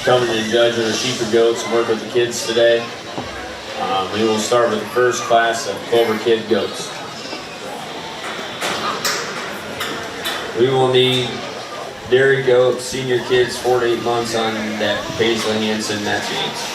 coming to judge our sheep or goats and work with the kids today. We will start with the first class of Clover Kid goats. We will need dairy goats, senior kids 4 to 8 months on that Paisley Hansen match gains.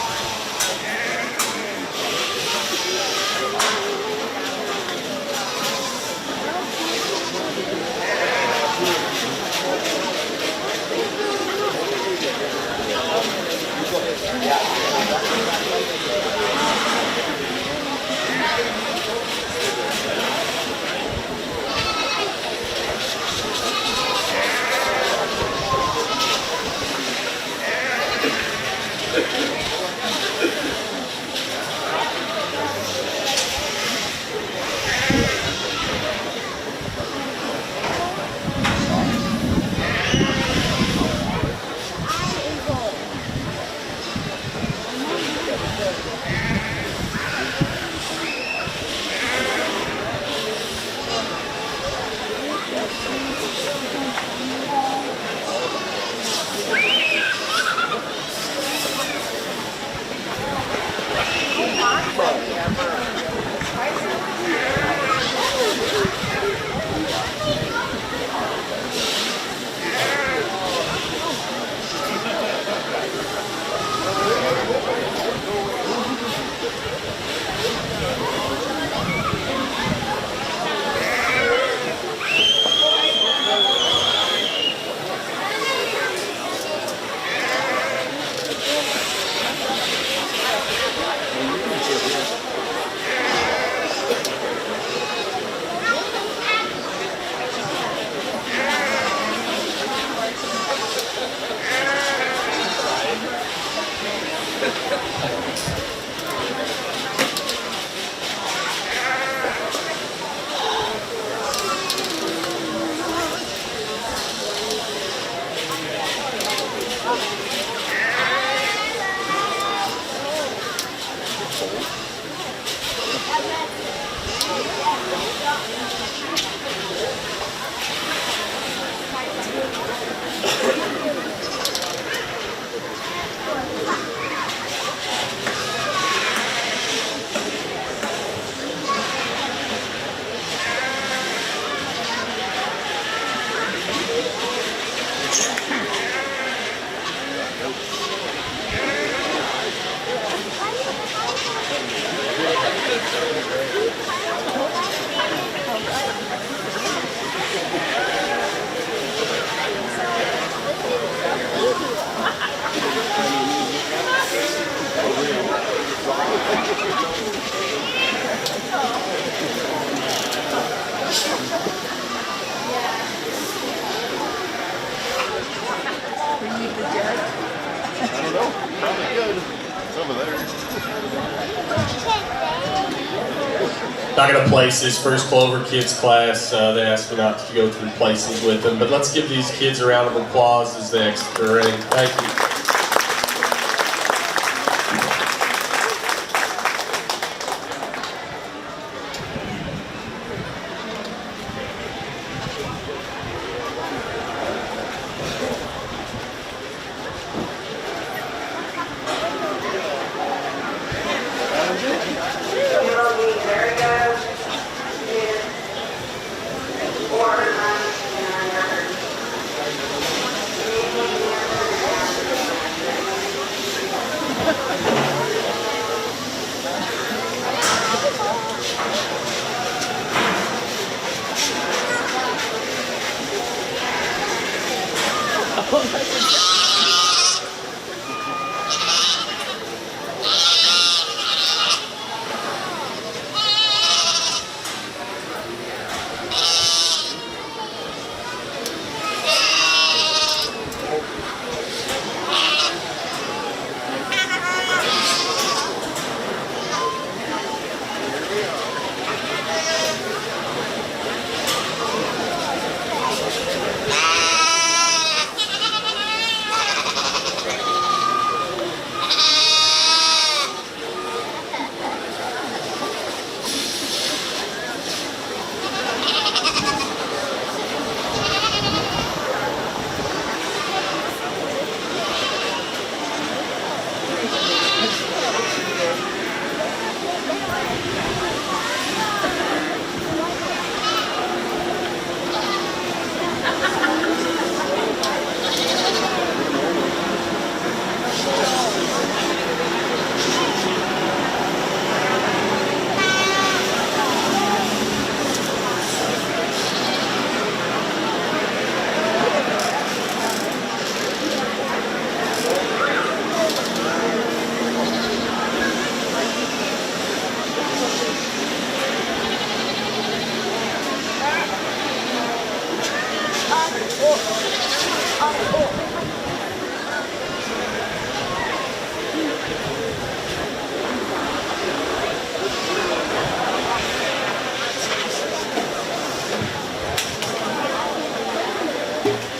Not going to place this first Clover Kids class. They asked me not to go through places with them, but let's give these kids a round of applause as they exit the ring. Thank you.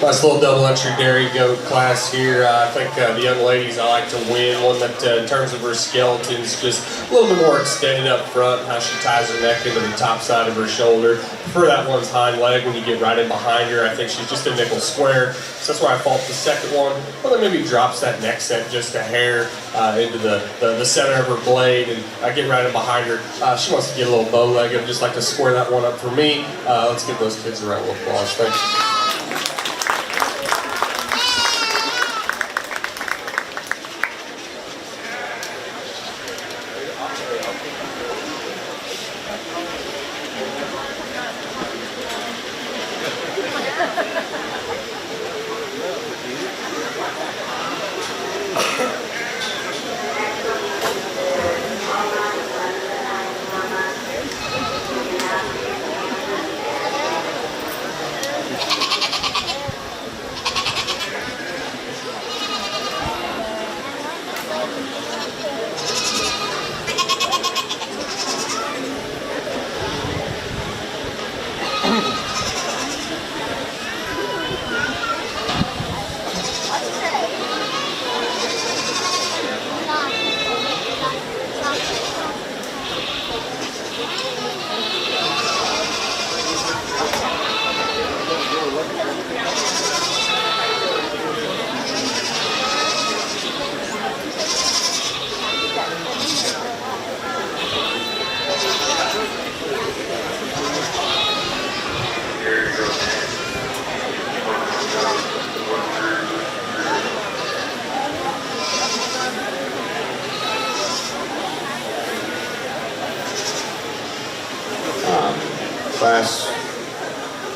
Nice little double entry dairy goat class here. I think the young ladies I like to win. One that, in terms of her skeleton's just a little bit more extended up front, how she ties her neck into the top side of her shoulder. Prefer that one's hind leg when you get right in behind her. I think she's just a nickel square. So that's why I fault the second one. Well, then maybe drops that neck set just a hair into the center of her blade, and I get right in behind her. She wants to get a little bow leg. I'd just like to square that one up for me. Let's give those kids a round of applause. Thank you.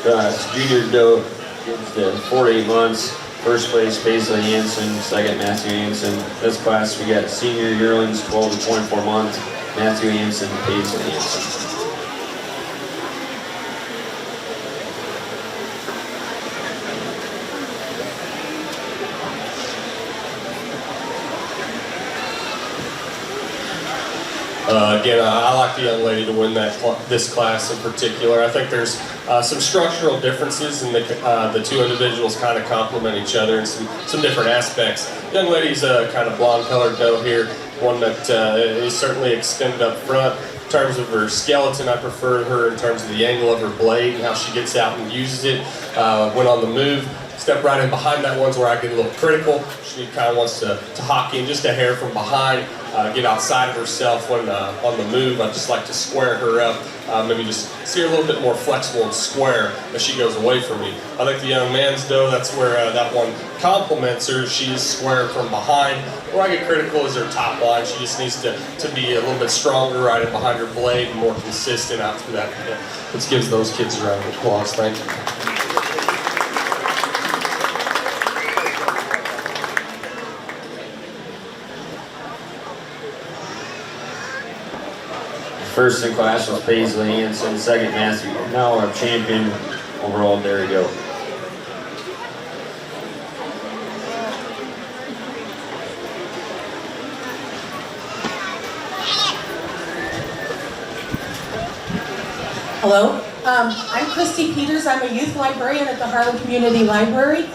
Class junior doe kids to 4 to 8 months. First place Paisley Hansen, second Matthew Hansen. This class we got senior yearlings 12 to 24 months. Matthew Hansen, Paisley Hansen. Again, I like the young lady to win this class in particular. I think there's some structural differences, and the two individuals kind of complement each other in some different aspects. The young lady's a kind of blonde-colored doe here, one that is certainly extended up front. In terms of her skeleton, I prefer her in terms of the angle of her blade and how she gets out and uses it when on the move. Step right in behind that one's where I get a little critical. She kind of wants to hawk in just a hair from behind, get outside of herself when on the move. I just like to square her up, maybe just see her a little bit more flexible and square as she goes away from me. I think the young man's doe, that's where that one complements her. She's square from behind. Where I get critical is her top line. She just needs to be a little bit stronger right in behind her blade and more consistent out through that. Let's give those kids a round of applause. Thank you. First in class was Paisley Hansen, second Matthew. Now our champion overall, there you go. Hello, I'm Christy Peters. I'm a youth librarian at the Harlan Community Library.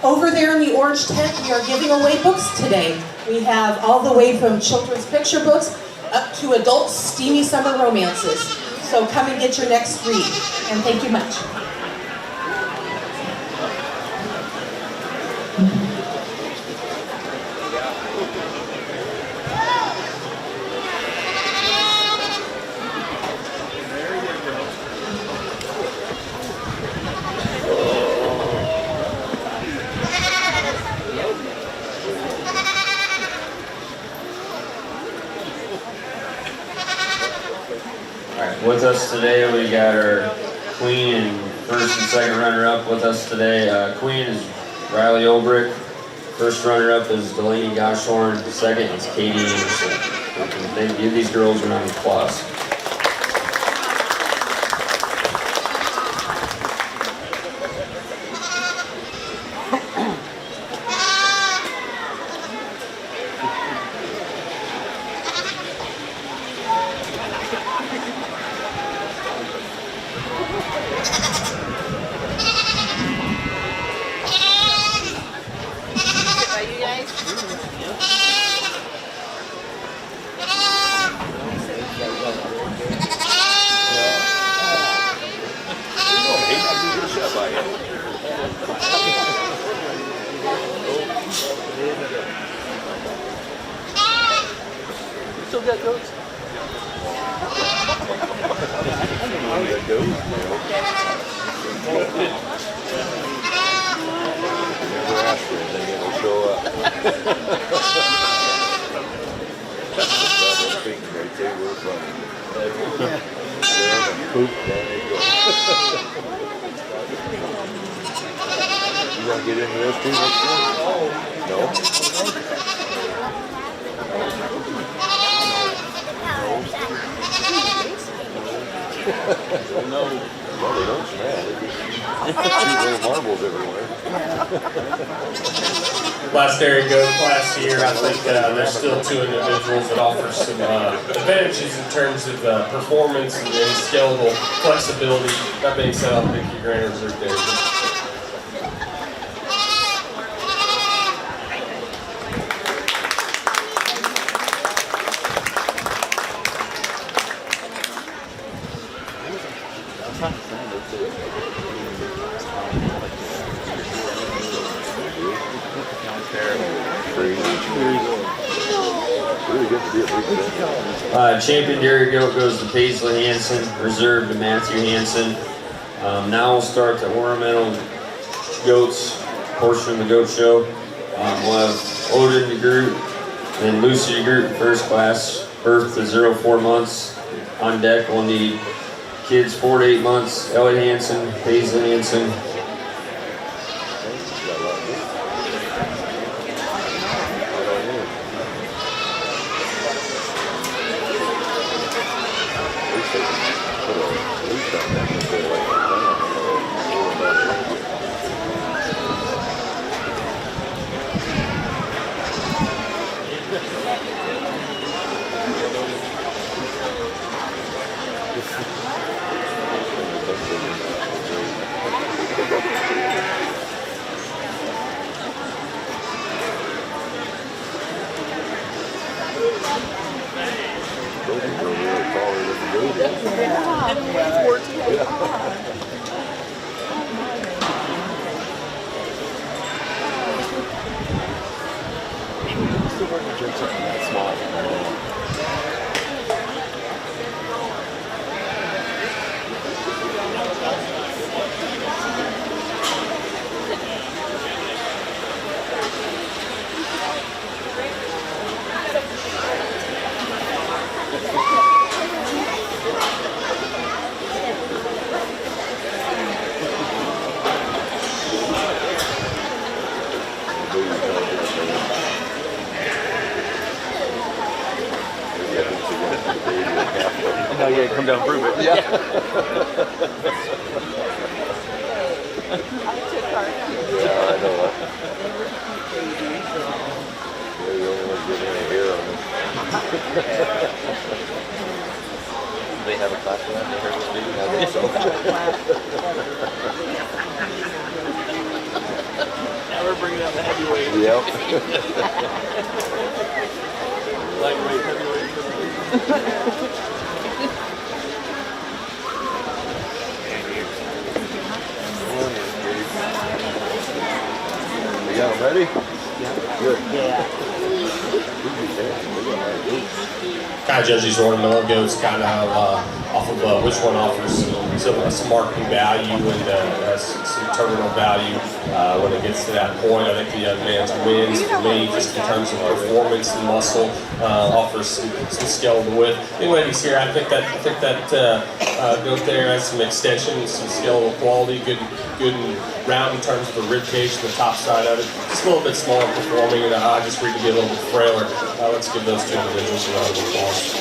Over there in the orange tent, we are giving away books today. We have all the way from children's picture books up to adult steamy summer romances. So come and get your next read. And thank you much. With us today, we got our queen and first and second runner-up with us today. Queen is Riley Obrick. First runner-up is Delaney Goshorn. Second is Katie Anderson. They give these girls a round of applause. that goes, never ask for anything, it'll show up. That pink right there, we're funny. Poop, down they go. You want to get into this too next year? No? No. Well, they don't smell. They just shoot little marbles everywhere. Last area go class here, I think there's still two individuals that offer some advantages in terms of performance and skeletal flexibility. That being said, I'll pick your Grand Reserve there. Champion dairy goat goes to Paisley Hansen, reserve to Matthew Hansen. Now we'll start the ornamental goats portion of the goat show. We'll have Odin the group, then Lucy the group, first class, birth to 0-4 months. On deck we'll need kids 4 to 8 months, Elliot Hansen, Paisley Hansen. Now you gotta come down and prove it. Yeah. Yeah, I know that. They're the only ones getting any hair on them. They have a class for that? They heard us do? I think so. Now we're bringing out the heavyweight. Yep. Lightweight, heavyweight. You got them ready? Yeah. Good. Yeah. Kind of judge these ornamental goats kind of off of which one offers some marketing value and some terminal value when it gets to that point. I think the young man's wins for me just in terms of performance and muscle, offers some skeletal width. Anyway, he's here. I think that goat there has some extension, some skeletal quality, good and round in terms of the rib cage and the top side of it. Just a little bit smaller performing, and I just read to be a little bit frailer. Let's give those two individuals a round of applause.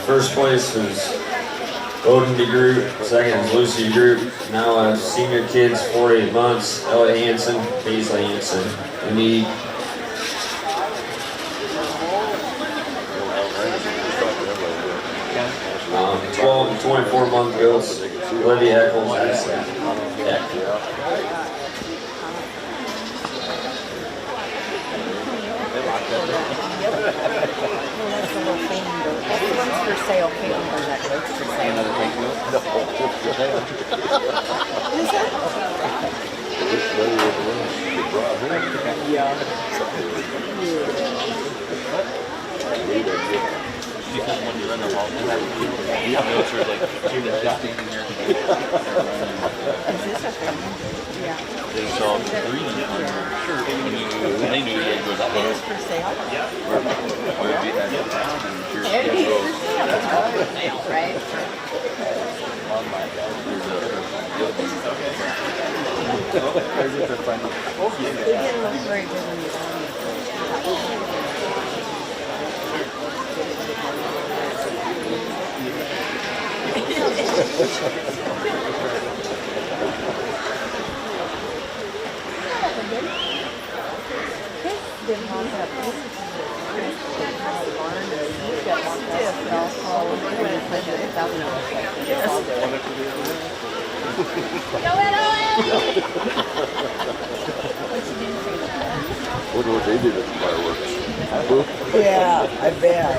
First place is Odin the group, second is Lucy group. Now senior kids 4 to 8 months, Elliot Hansen, Paisley Hansen. We need 12 to 24 month goats, Olivia Eccles, One's for sale, Caitlin, or that goat's for sale. Another tank wheel? No, just for sale. This lady was the one that brought home. Yeah. Because when you run the hall, you have wheelchairs like adjusting in here. Yeah. They saw the 3D on your shirt and they knew it was up. It is for sale. Or if you had it down and your It is for sale, right? on my God, there's a funny. It didn't look very good when you saw it. Didn't want that. Wonder what they did at the fireworks. Yeah, I bet.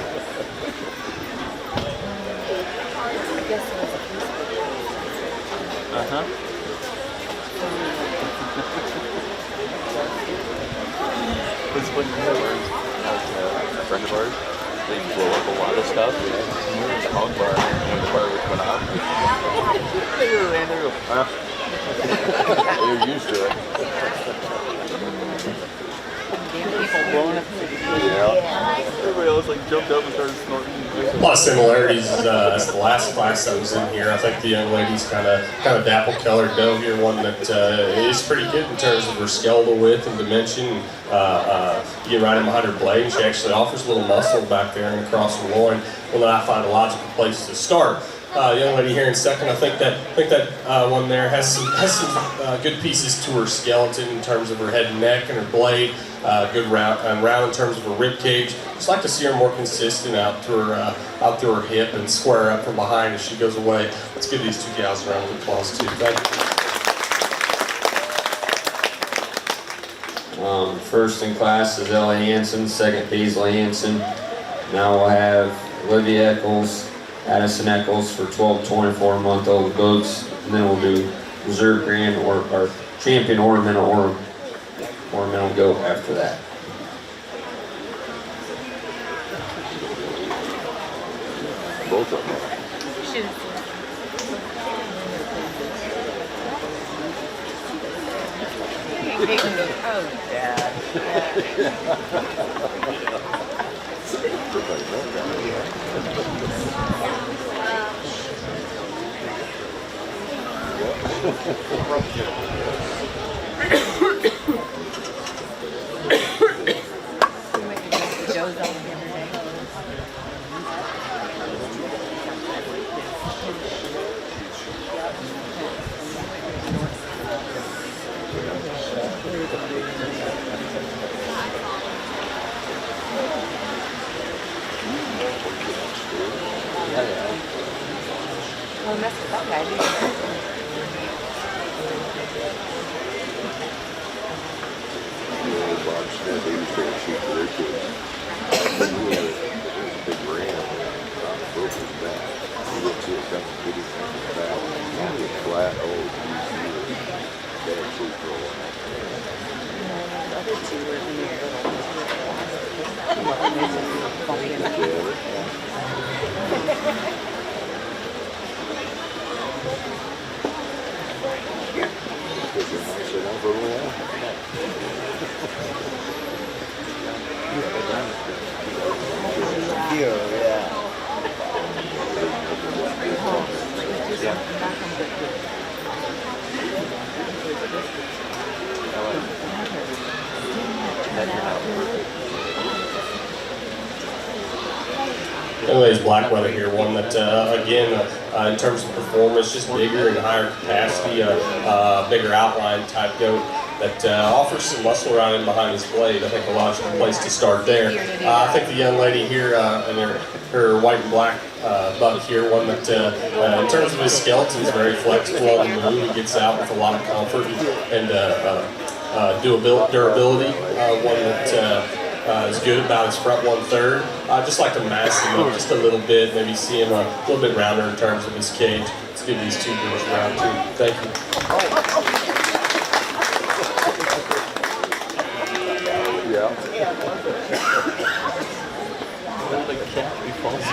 Uh-huh. It's funny, a friend of ours, they blow up a lot of stuff. We were at the hog bar when the fireworks went off. They were ran there, huh? They're used to it. Blowing up. Yeah. Everybody else like jumped up and started snorting. A lot of similarities as the last class that was in here. I think the young lady's kind of dapple colored doe here, one that is pretty good in terms of her skeletal width and dimension. You get right in behind her blade, and she actually offers a little muscle back there and across her loin. One that I find a logical place to start. Young lady here in second, I think that one there has some good pieces to her skeleton in terms of her head and neck and her blade. Good round in terms of her rib cage. Just like to see her more consistent out through her hip and square up from behind as she goes away. Let's give these two gals a round of applause too. Thank you. First in class is Ella Hansen, second Paisley Hansen. Now we'll have Olivia Eccles, Addison Eccles for 12 to 24 month old goats, and then we'll do Reserve Grand or our Champion Ornamental goat after that. Both of them. Oh, Dad. Everybody knows that. Joe's on the other day. Well, mess with that guy, didn't Bob Smith, they used to shoot for their kids. He had a big ram broke his back. He didn't see it coming, he didn't come back. He was flat, Dad shoot for a while. The other two were in there. Well, they just bumping into each other. Sit down for a little while. Anyways, Blackweather here, one that, again, in terms of performance, just bigger and higher capacity, bigger outline type goat that offers some muscle around in behind his blade. I think a logical place to start there. I think the young lady here in her white and black buck here, one that, in terms of his skeleton, is very flexible on the move. He gets out with a lot of comfort and durability. One that is good about his front 1/3. I'd just like to mass him up just a little bit, maybe see him a little bit rounder in terms of his cage. Let's give these two girls a round two. Thank you. Can't be false.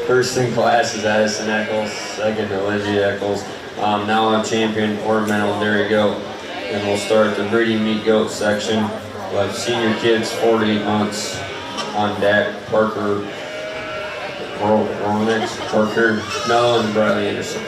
First in class is Addison Eccles, second Olivia Eccles. Now I'm champion ornamental dairy goat. And we'll start the breeding meat goat section. We'll have senior kids 4 to 8 months on deck. Parker, next, Parker, Mello, and Bradley Anderson.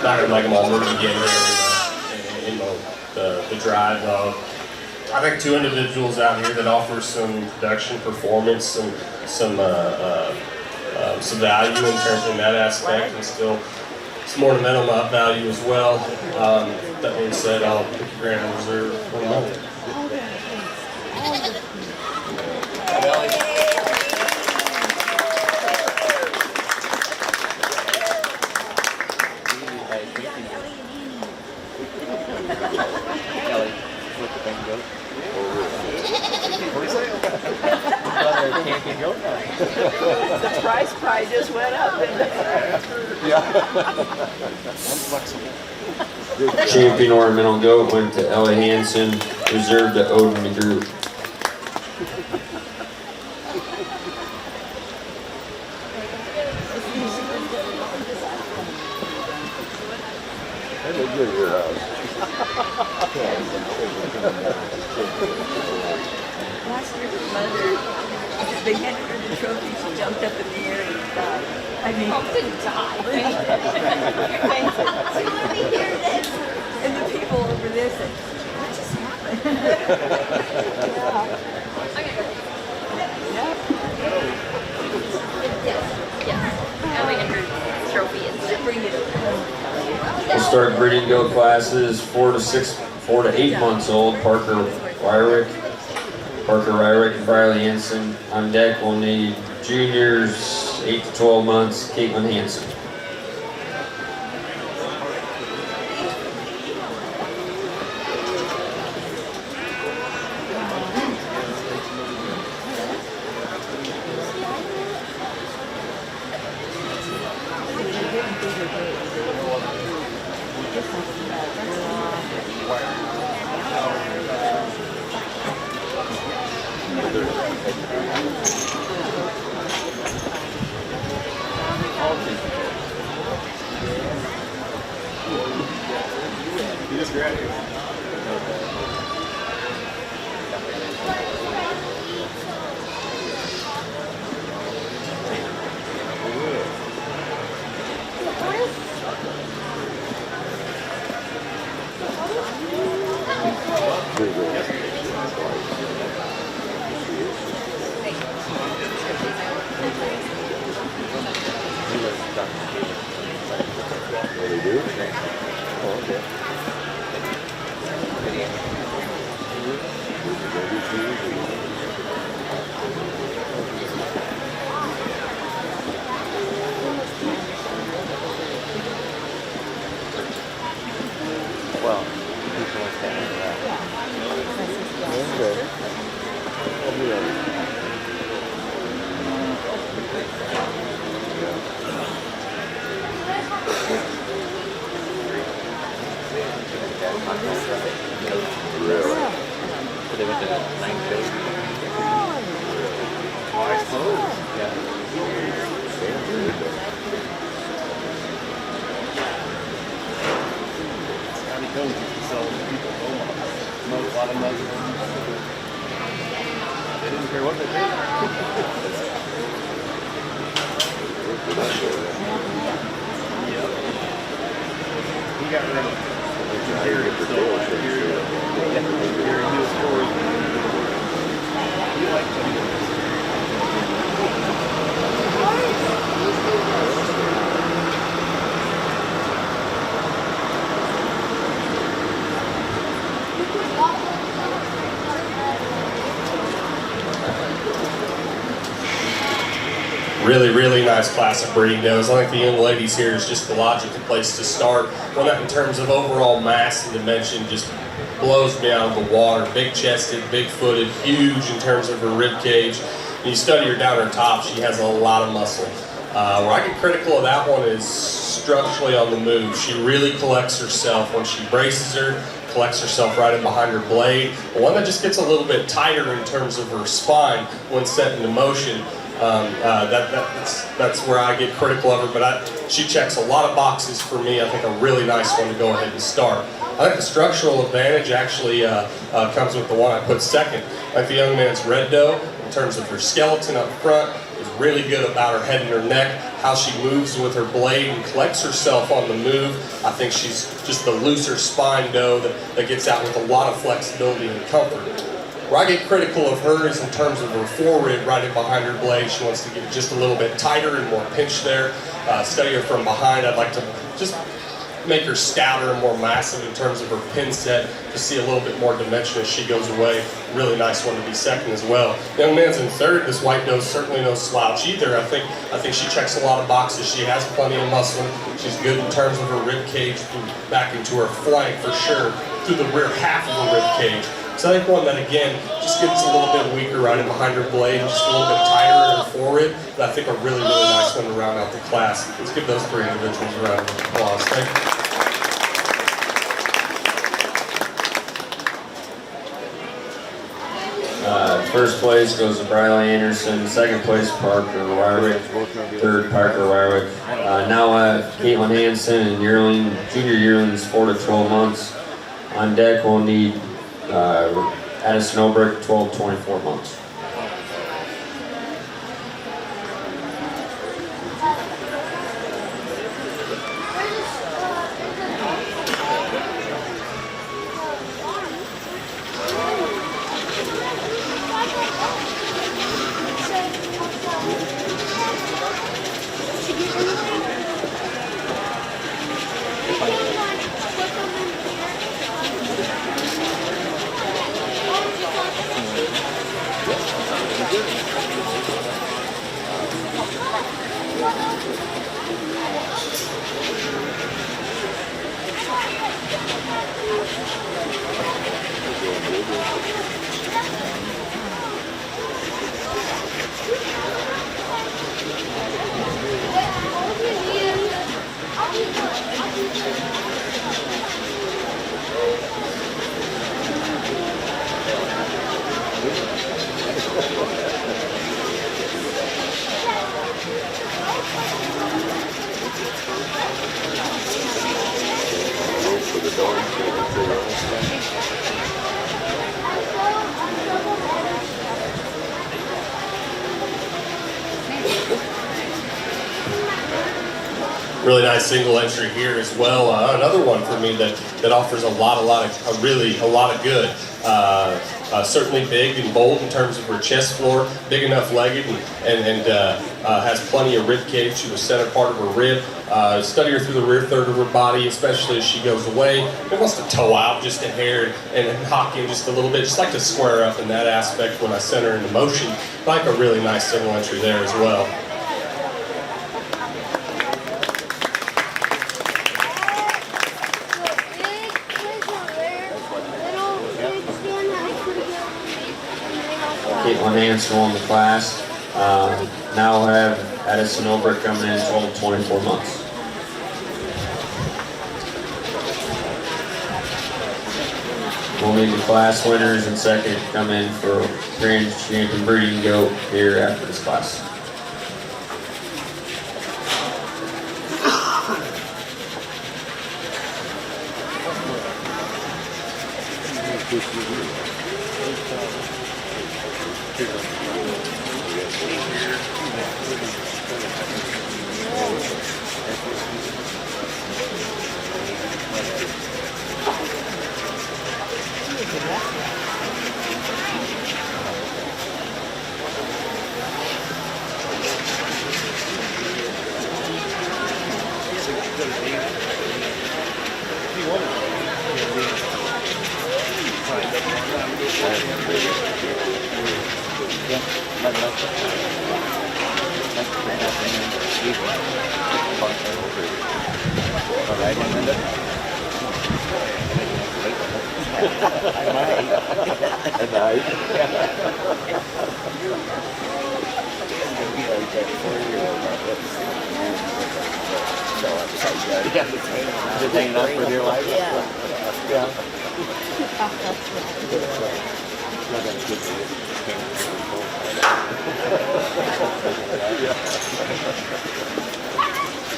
Not gonna make them all move again here in the drive. I think 2 individuals out here that offer some production performance and some value in terms of that aspect, and still some ornamental value as well. That being said, I'll pick your grand reserve one moment. The price just went up. Champion ornamental goat went to Ellie Hansen, reserved to Odin DeGroot. They look good at your house. Last year, her mother, they handed her the trophy, she jumped up in the air and died. I mean, didn't die. And the people over there said, what just happened? Ellie and her trophy is We'll start breeding goat classes 4 to 8 months old. Parker Ryrick, and Briley Hansen. On deck, we'll need juniors 8 to 12 months. Caitlin Hansen. Oh, they do? Oh, okay. Well, people like that. Okay. I'll do that. Really? So they went to 9 days. Oh, I suppose. Yeah. Scotty Combs used to sell people a lot of Muslims. They didn't care what they paid. He got rid of Gary still last year. Gary knew stories. He liked them. Really nice class of breeding does. I think the young ladies here is just the logical place to start. One that in terms of overall mass and dimension just blows me out of the water. Big chested, big footed, huge in terms of her rib cage. When you study her down her top, she has a lot of muscle. Where I get critical of that one is structurally on the move. She really collects herself when she braces her, collects herself right in behind her blade. The one that just gets a little bit tighter in terms of her spine when set into motion. That's where I get critical of her, but she checks a lot of boxes for me. I think a really nice one to go ahead and start. I think the structural advantage actually comes with the one I put second. I think the young man's red doe, in terms of her skeleton up front, is really good about her head and her neck, how she moves with her blade and collects herself on the move. I think she's just the looser spine doe that gets out with a lot of flexibility and comfort. Where I get critical of her is in terms of her forerib right in behind her blade. She wants to get just a little bit tighter and more pinched there. Study her from behind. I'd like to just make her stouter and more massive in terms of her pin set to see a little bit more dimension as she goes away. Really nice one to be second as well. Young man's in third. This white doe is certainly no slouch either. I think she checks a lot of boxes. She has plenty of muscle. She's good in terms of her rib cage back into her flank for sure, through the rear half of the rib cage. So I think one that, again, just gets a little bit weaker right in behind her blade, just a little bit tighter in her forward, but I think a really nice one to round out the class. Let's give those three individuals a round of applause. Thank you. First place goes to Briley Anderson, second place Parker Wyrick, third Parker Wyrick. Now Caitlin Hansen and junior yearlings 4 to 12 months. On deck we'll need Addison Obrick, 12 to 24 months. Really nice single entry here as well. Another one for me that offers a lot of good. Certainly big and bold in terms of her chest floor, big enough legged, and has plenty of rib cage to the center part of her rib. Study her through the rear third of her body, especially as she goes away. It wants to toe out just a hair and hock in just a little bit. Just like to square up in that aspect when I send her into motion. I like a really nice single entry there as well. Caitlin Hansen won the class. Now we'll have Addison Obrick coming in 12 to 24 months. We'll need the class winners and second come in for Grand Champion Breeding Goat here after this class. Just hanging out for dear life. Yeah.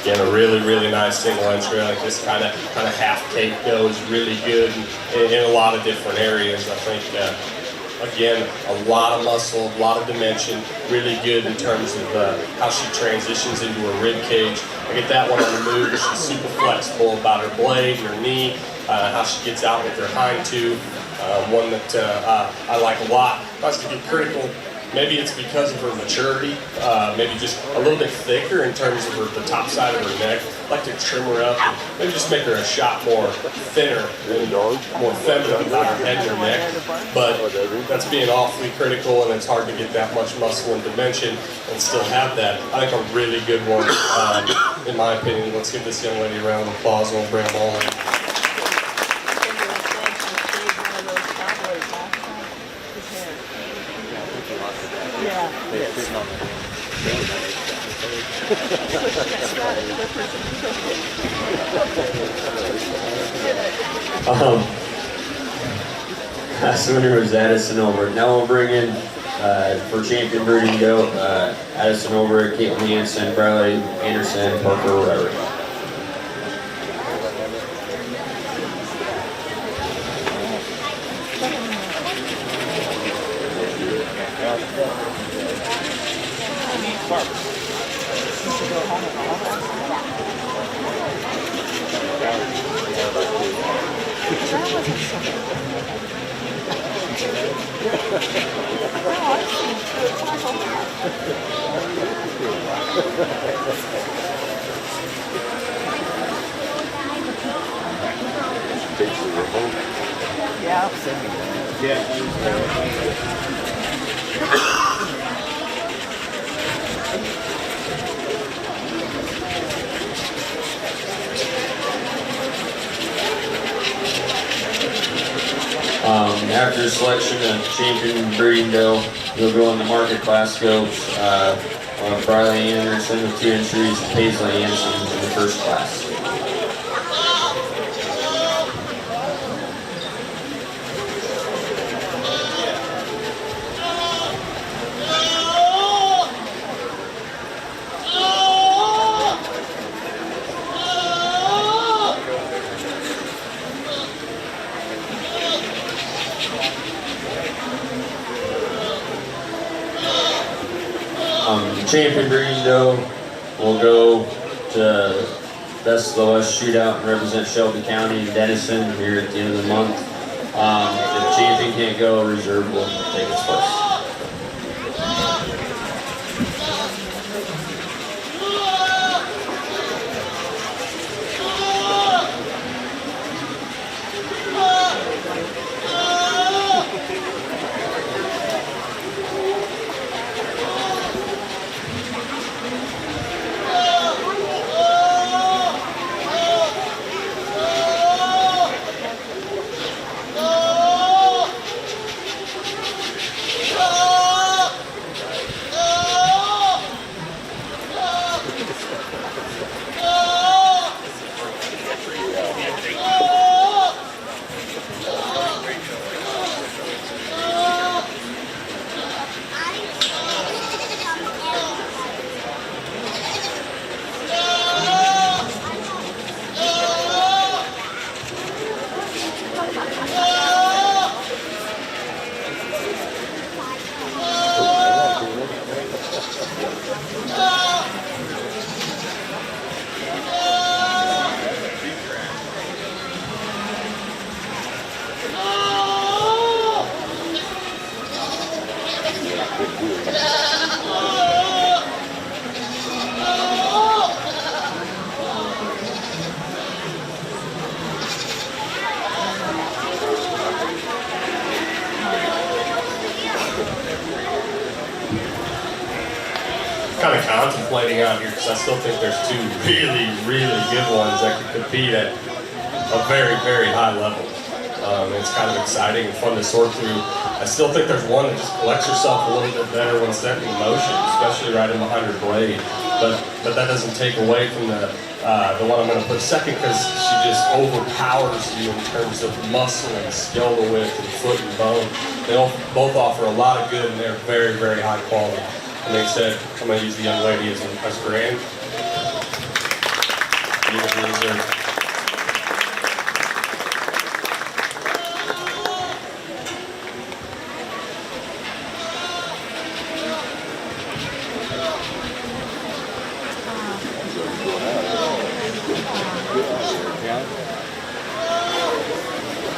Again, a really nice single entry. Like this kind of half cape goes really good in a lot of different areas. I think again, a lot of muscle, a lot of dimension, really good in terms of how she transitions into her rib cage. I get that one on the move. She's super flexible about her blade and her knee, how she gets out with her hind tooth. One that I like a lot. If I was to get critical, maybe it's because of her maturity, maybe just a little bit thicker in terms of the top side of her neck. I'd like to trim her up and maybe just make her a shot more thinner and more feminine about her head and her neck. But that's being awfully critical, and it's hard to get that much muscle and dimension and still have that. I think a really good one, in my opinion. Let's give this young lady a round of applause and we'll bring them all in. Last winner was Addison Obrick. Now we'll bring in for Champion Breeding Goat, Addison Obrick, Caitlin Hansen, Bradley Anderson, Parker Ryrie. After selection of Champion Breeding Doe, you'll go in the market class goats. Bradley Anderson with 2 entries, Paisley Anderson in the first class. Champion Breeding Doe will go to Best of the West shootout and represent Shelby County and Denison here at the end of the month. If champion can't go, reserve will take its place. Kind of contemplating out here because I still think there's two really, really good ones that could compete at a very, very high level. It's kind of exciting and fun to sort through. I still think there's one that just collects herself a little bit better when set in motion, especially right in behind her blade. But that doesn't take away from the one I'm going to put second because she just overpowers you in terms of muscle and skeletal width and foot and bone. They both offer a lot of good and they're very, very high quality. And they said, I'm going to use the young lady as grand. Beautifully reserved.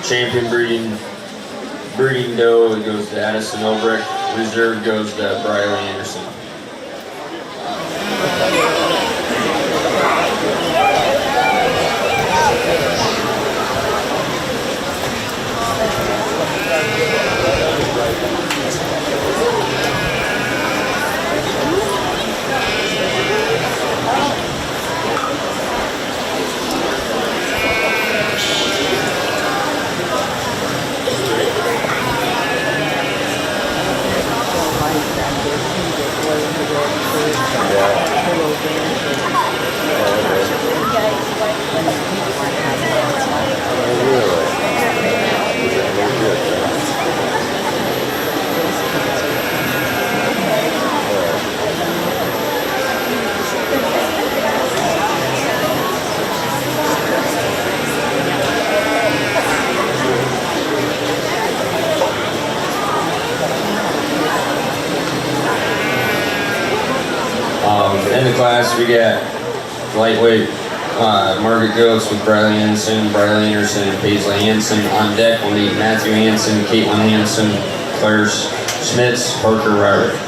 Champion breeding doe, it goes to Addison Ulbrich. Reserve goes to Briley Anderson. In the class, we got lightweight Margaret Goats with Briley Anderson, and Paisley Hansen. On deck, we'll meet Matthew Hansen, Caitlin Hansen, Claire Schmitz, Parker Ryder.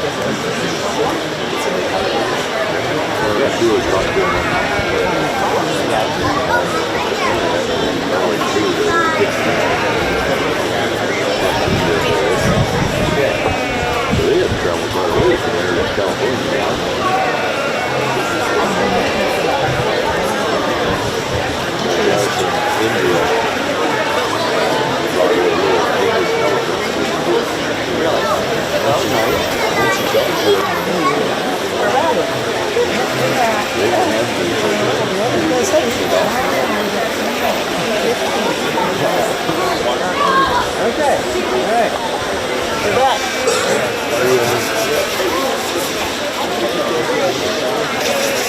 She was not doing it. So they had traveled quite a ways from there to California. The guys from India brought a little English elephants. Really? That's nice. Once you got to it, they don't have Okay, all right. We're back.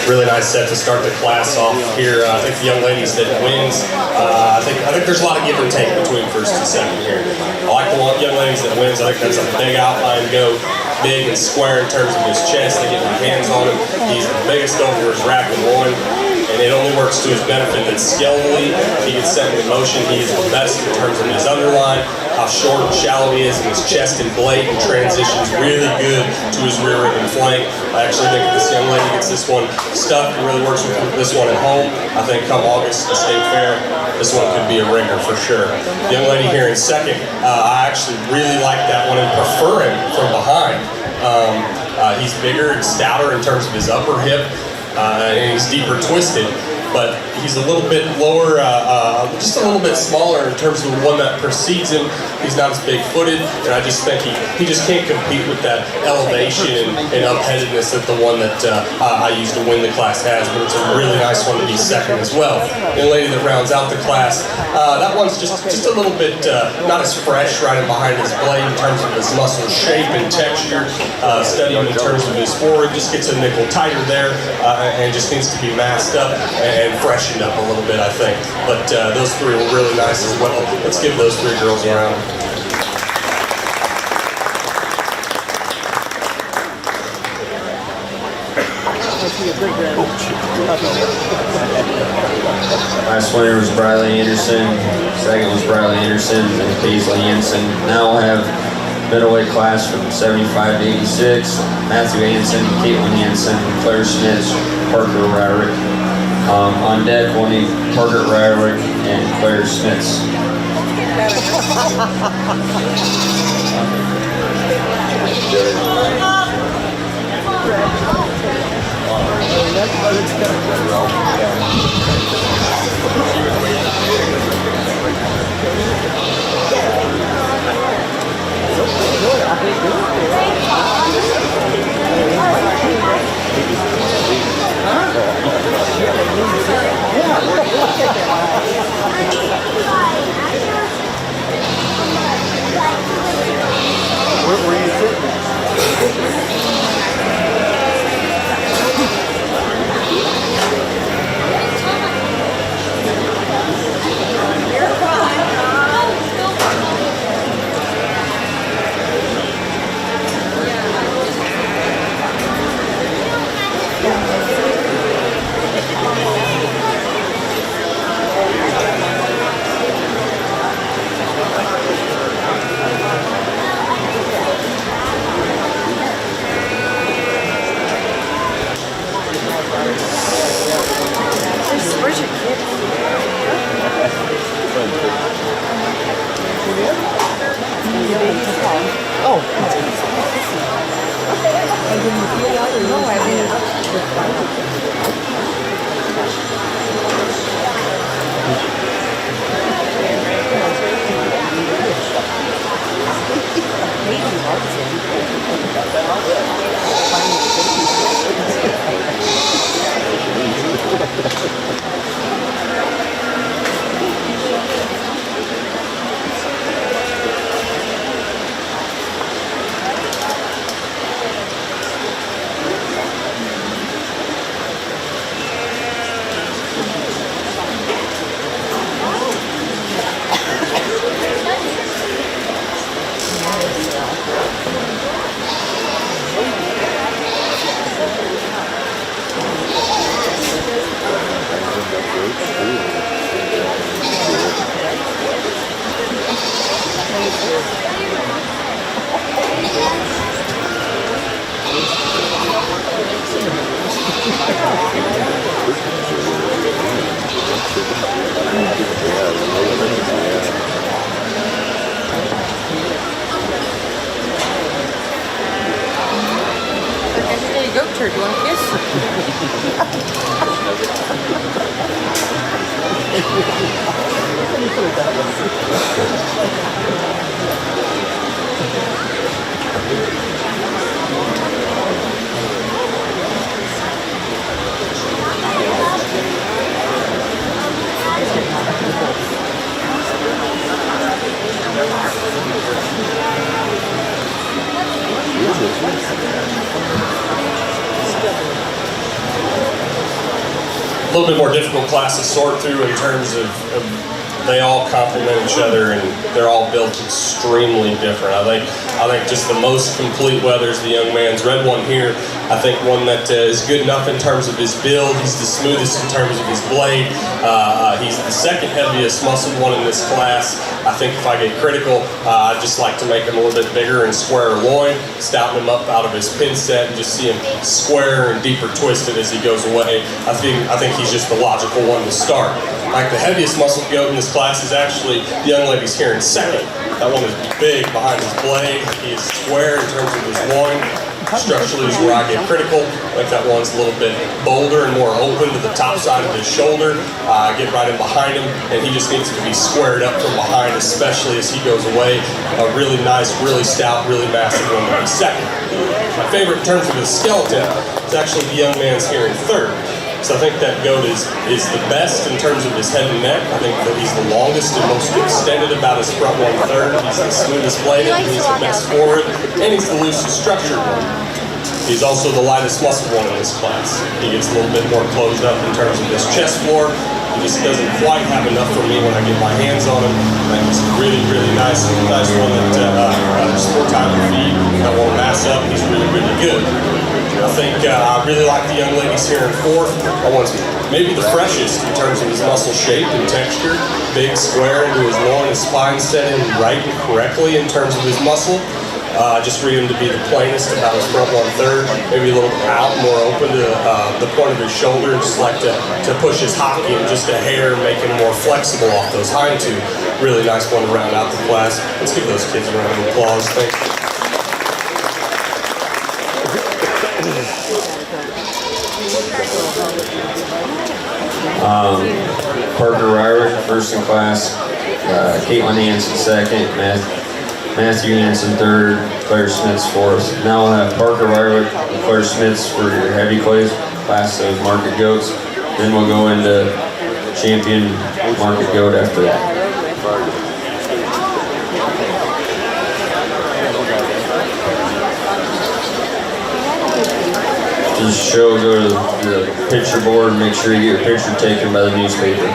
Really nice set to start the class off here. I think the young ladies that wins. I think there's a lot of give and take between first and second here. I like the young ladies that wins. I think that's a big outline go, big and square in terms of his chest. They get their hands on him. He's the biggest over his rack and one. And it only works to his benefit that skeletally he gets set in motion. He is the best in terms of his underline, how short and shallow he is, and his chest and blade and transitions really good to his rear rib and flank. I actually think if this young lady gets this one stuck and really works with this one at home, I think come August at the State Fair, this one could be a ringer for sure. The young lady here in second, I actually really like that one and prefer him from behind. He's bigger and stouter in terms of his upper hip. And he's deeper twisted, but he's a little bit lower, just a little bit smaller in terms of the one that precedes him. He's not as big-footed, and I just think he just can't compete with that elevation and upheadedness that the one that I used to win the class has, but it's a really nice one to be second as well. The lady that rounds out the class, that one's just a little bit not as fresh right in behind his blade in terms of his muscle shape and texture, studying in terms of his forward, just gets a nickel tighter there, and just needs to be masked up and freshened up a little bit, I think. But those three were really nice as well. Let's give those three girls a round. Last winner was Briley Anderson. Second was Briley Anderson and Paisley Jensen. Now we'll have middleweight class from 75 to 86. Matthew Anderson, Caitlin Jensen, Claire Smith, Parker Ryrick. On deck, we'll need Parker Ryrick and Claire Smith. Where were you sitting? A little bit more difficult class to sort through in terms of they all complement each other and they're all built extremely different. I think just the most complete whether is the young man's red one here. I think one that is good enough in terms of his build. He's the smoothest in terms of his blade. He's the second heaviest muscled one in this class. I think if I get critical, I'd just like to make him a little bit bigger and squarer loin, stouten him up out of his pin set and just see him square and deeper twisted as he goes away. I think he's just the logical one to start. Like the heaviest muscled goat in this class is actually the young lady's here in second. That one is big behind his blade. He is square in terms of his loin. Structurally is where I get critical. I think that one's a little bit bolder and more open to the top side of his shoulder. I get right in behind him, and he just needs to be squared up from behind, especially as he goes away. A really nice, really stout, really massive one to be second. My favorite in terms of his skeleton is actually the young man's here in third. So I think that goat is the best in terms of his head and neck. I think that he's the longest and most extended about his front 1/3. He's the smoothest bladed, he's the best forward, and he's the loosest structured one. He's also the lightest muscle one in this class. He gets a little bit more closed up in terms of his chest floor. He just doesn't quite have enough for me when I get my hands on him. I think he's really, really nice one that just more time to feed. I won't mass up. He's really, really good. I think I really like the young ladies here in fourth. That one's maybe the freshest in terms of his muscle shape and texture. Big square into his loin and spine set in right and correctly in terms of his muscle. Just read him to be the plainest about his front 1/3, maybe a little out, more open to the point of his shoulder, just like to push his hockey and just a hair, make him more flexible off those hind two. Really nice one to round out the class. Let's give those kids a round of applause. Thank you. Parker Ryrick, first in class. Caitlin Hansen, second. Matthew Hansen, third. Claire Smith's fourth. Now we'll have Parker Ryrick and Claire Smith's for your heavy class of market goats. Then we'll go into champion market goat after that. Just go to the picture board and make sure you get your picture taken by the newspaper.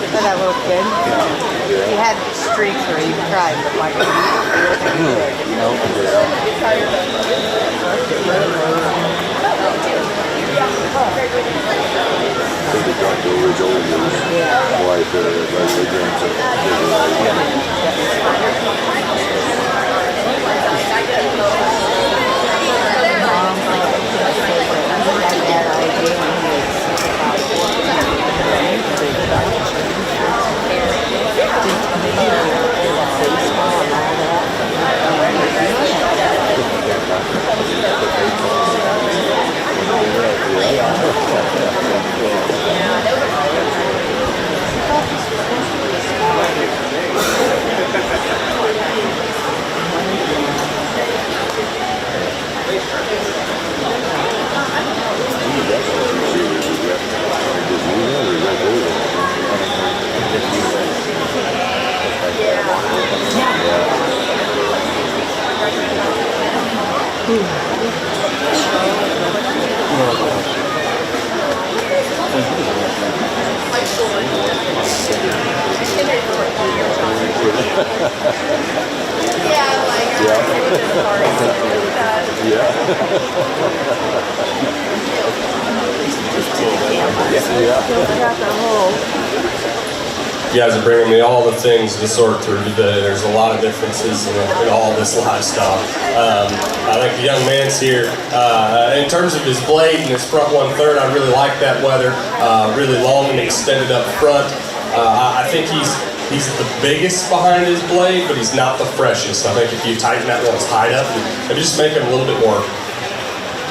For that little kid? He had streaks where he cried, but like, Wife, my grandson. got the whole. You guys are bringing me all the things to sort through today. There's a lot of differences in all this livestock. I think the young man's here. In terms of his blade and his front 1/3, I really like that weather. Really long and extended up front. I think he's the biggest behind his blade, but he's not the freshest. I think if you tighten that one's hide up and just make him a little bit more,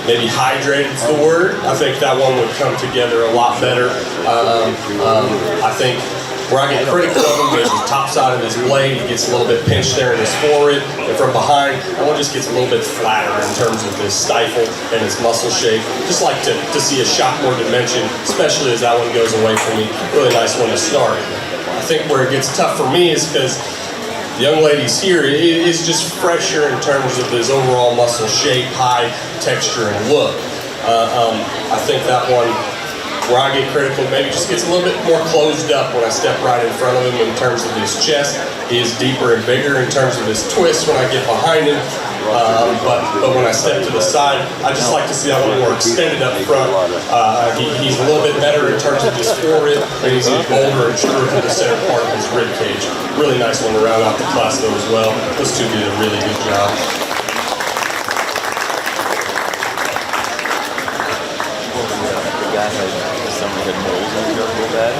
maybe hydrated is the word, I think that one would come together a lot better. I think where I get critical of him is the top side of his blade. He gets a little bit pinched there in his forehead, and from behind, that one just gets a little bit flatter in terms of his stifle and his muscle shape. Just like to see a shot more dimension, especially as that one goes away from me. Really nice one to start. I think where it gets tough for me is because the young lady's here is just fresher in terms of his overall muscle shape, height, texture, and look. I think that one, where I get critical, maybe just gets a little bit more closed up when I step right in front of him in terms of his chest. He is deeper and bigger in terms of his twist when I get behind him. But when I step to the side, I just like to see that one more extended up front. He's a little bit better in terms of his forehead, and he's bolder and truer through the center part of his rib cage. Really nice one to round out the class though as well. Those two did a really good job. The guy someone had moles in his real bad.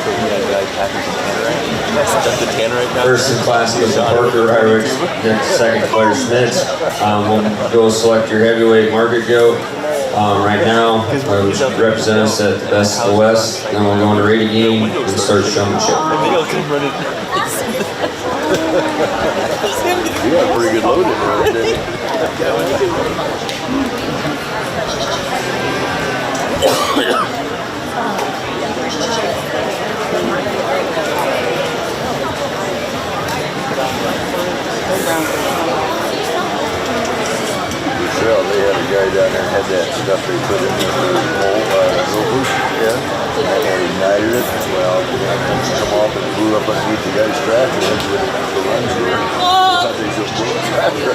So we had a guy packing some tannerite. Stuff the tannerite down. First in class goes to Parker Hyrich, next second Claire Schmitz. We'll go select your heavyweight market goat. Right now, represent us at the Best of the West. Then we'll go into rating game and start showmanship. I think I'll come running. You got a pretty good load in there, didn't you? Michelle, they had a guy down there had that stuff they put in the rovers. Yeah. And they ignited it. Well, it come off and blew up underneath the guy's tractor. That's what the runs were. I thought they just blew the tractor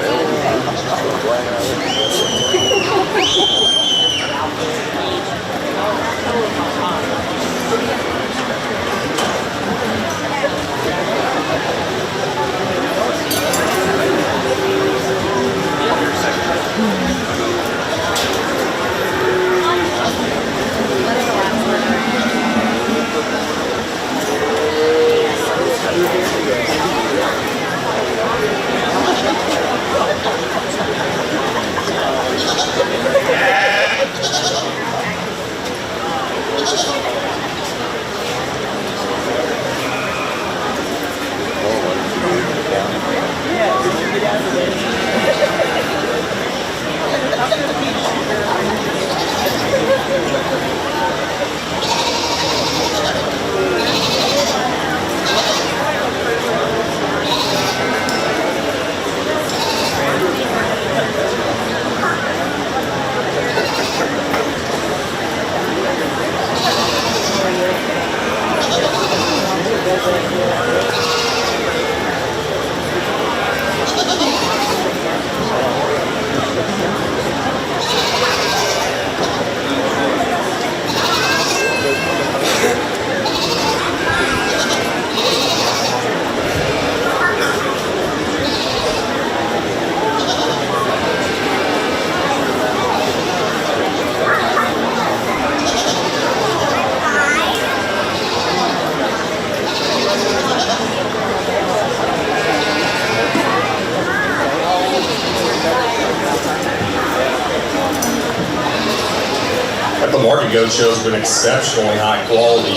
The market goat show has been exceptionally high quality.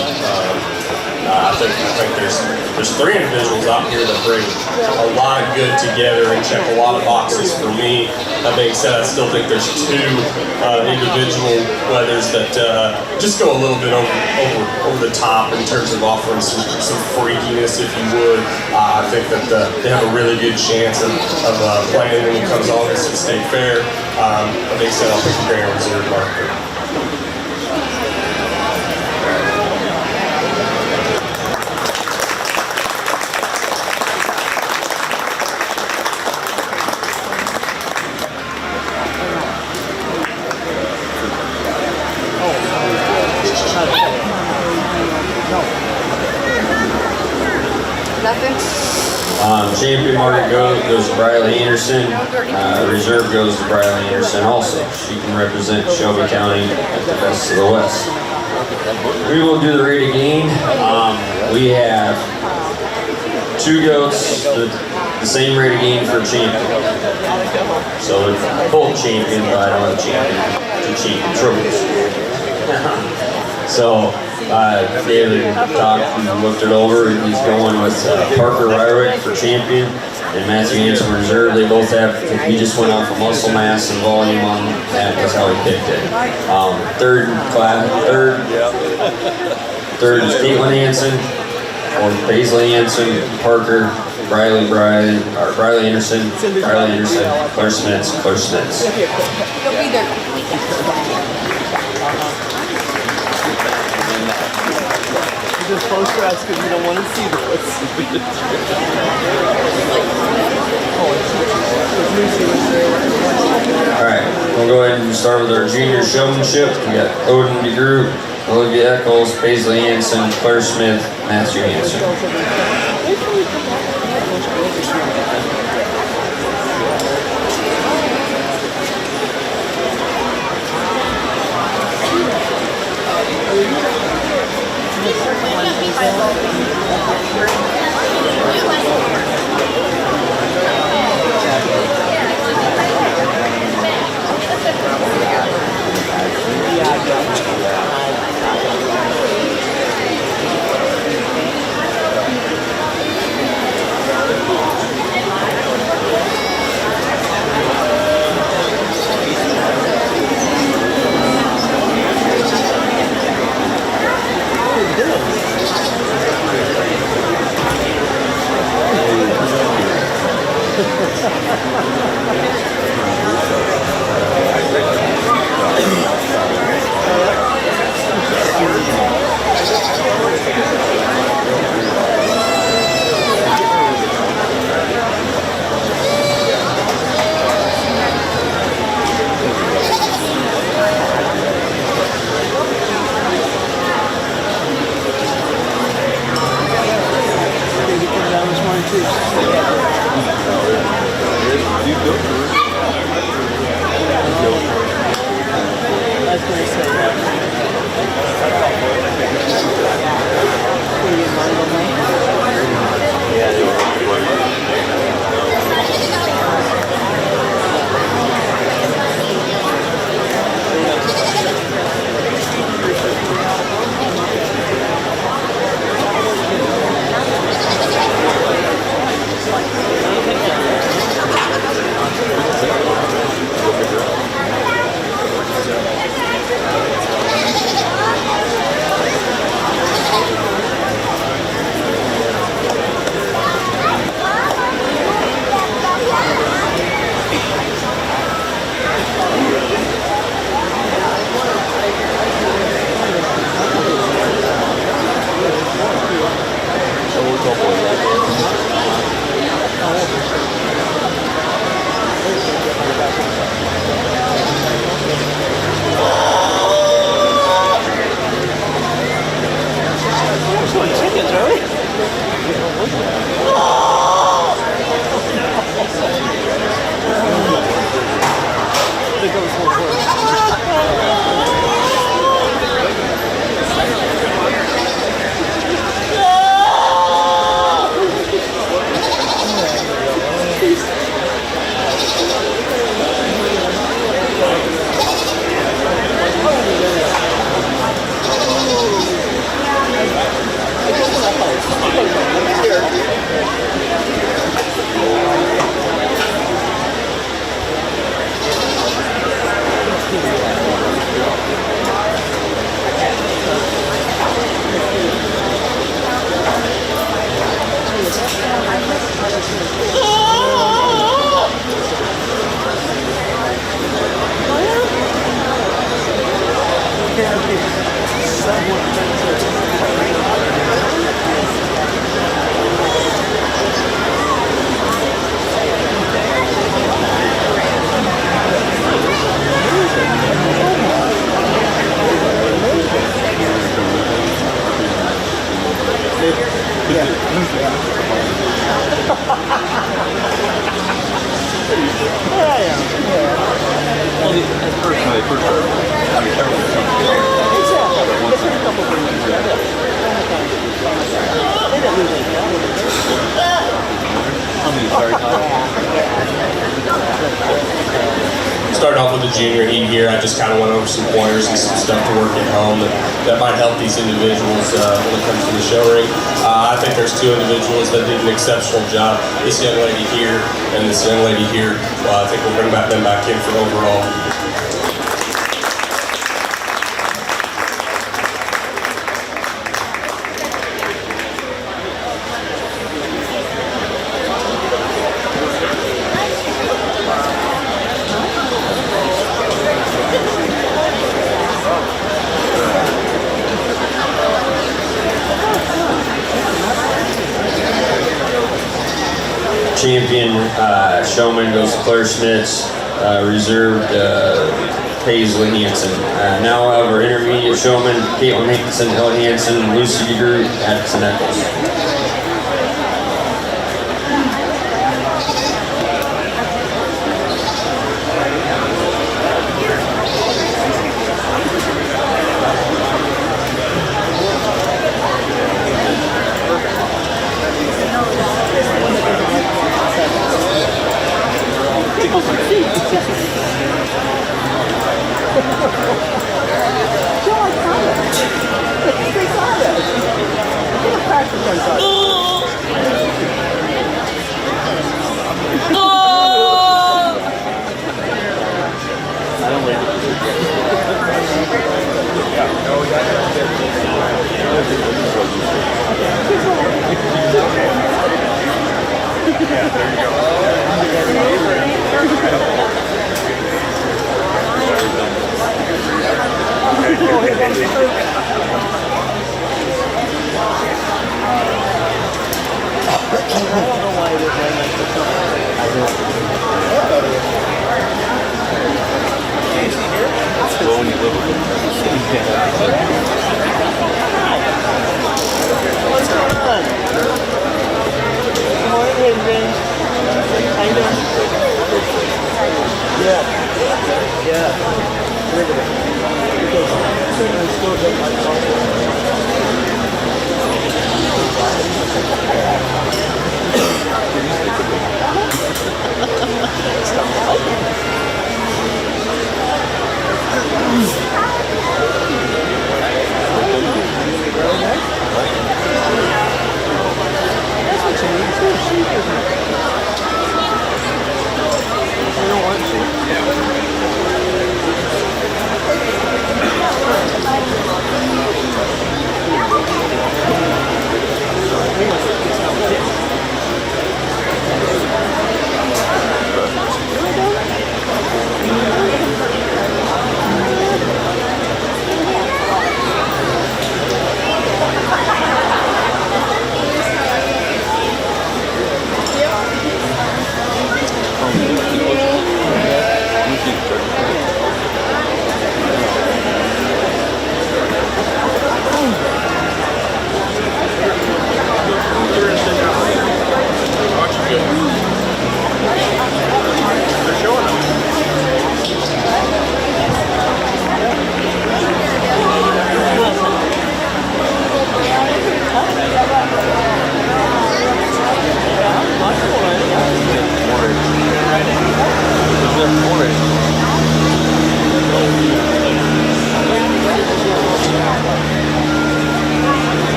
I think there's three individuals out here that bring a lot of good together and check a lot of boxes for me. That being said, I still think there's two individual weathers that just go a little bit over the top in terms of offering some freakiness, if you would. I think that they have a really good chance of playing when it comes August at State Fair. That being said, I'll pick the Grand Reserve market. Champion market goes to Briley Anderson. Reserve goes to Briley Anderson also. She can represent Shelby County at the Best of the West. We will do the rate of gain. We have 2 goats, the same rate of gain for champion. So it's both champion, but I don't have champion, 2 champion trophies. So David talked and looked it over, and he's going with Parker Ryrick for champion and Matthew Hanson reserve. They both have, he just went off of muscle mass and volume on that. That's how he picked it. Third is Caitlin Hanson, fourth Paisley Hanson, Parker, Briley Anderson, Claire Smits. You'll be there. Just post us because we don't want to see this. Alright, we'll go ahead and start with our junior showmanship. We got Odin DeGroot, Olivia Eccles, Paisley Hanson, Claire Smith, Matthew Hanson. Yeah. junior heat here, I just kind of went over some pointers and some stuff to work at home that might help these individuals when it comes to the show ring. I think there's two individuals that did an exceptional job. This young lady here and this young lady here. I think we'll bring them back in for overall. Champion showman goes to Claire Schmitz, reserved Paisley Hanson. Now we'll have our intermediate showman, Caitlin Hanson, Ellie Hanson, and Lucy DeGroot at St. Eccles.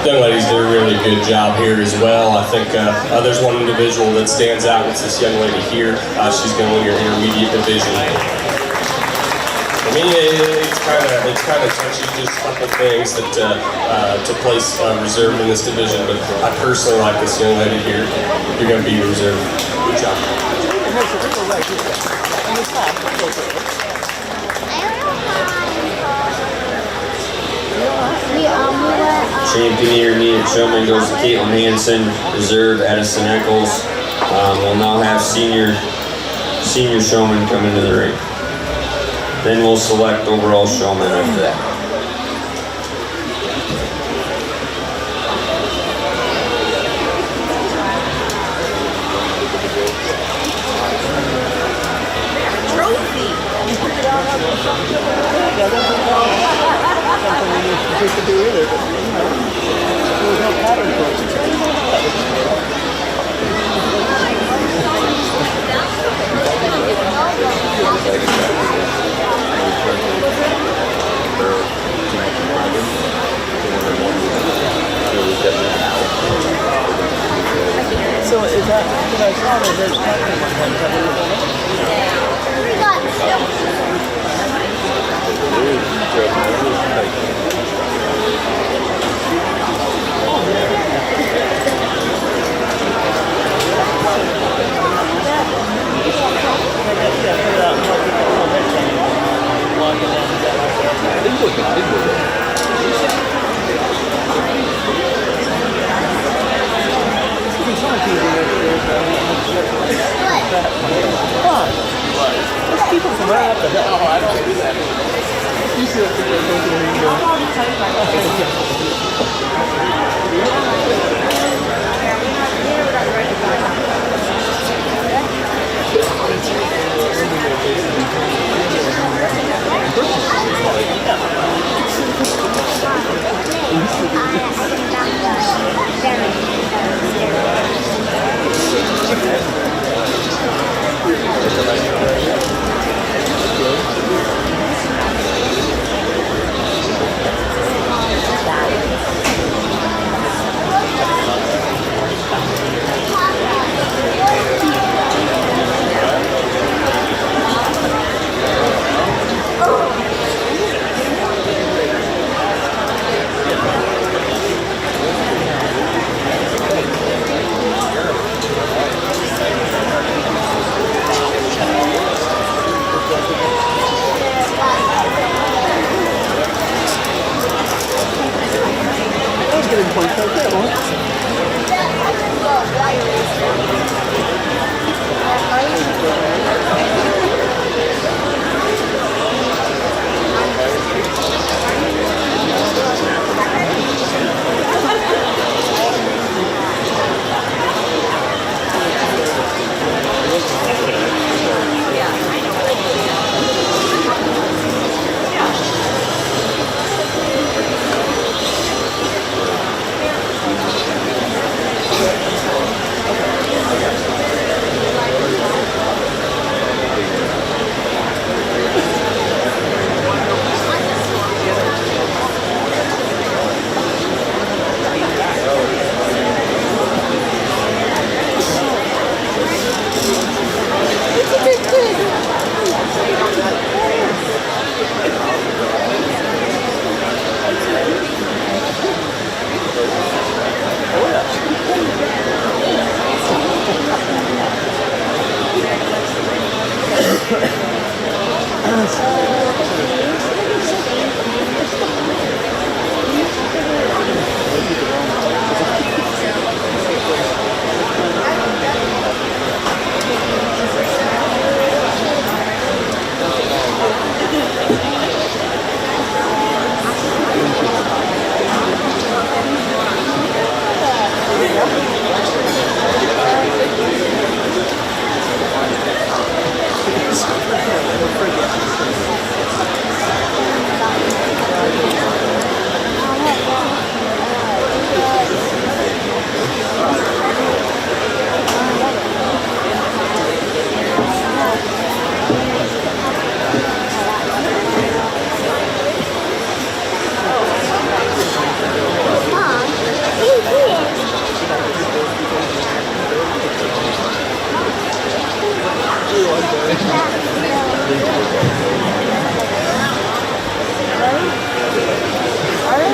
Young ladies did a really good job here as well. I think there's one individual that stands out. It's this young lady here. She's going to win your intermediate division. I mean, it's kind of touchy, just a couple things that to place reserved in this division. But I personally like this young lady here. You're going to be reserved. Good job. Champion intermediate showman goes to Caitlin Hanson, reserve Addison Eccles. We'll now have senior showman come into the ring. Then we'll select overall showman after that.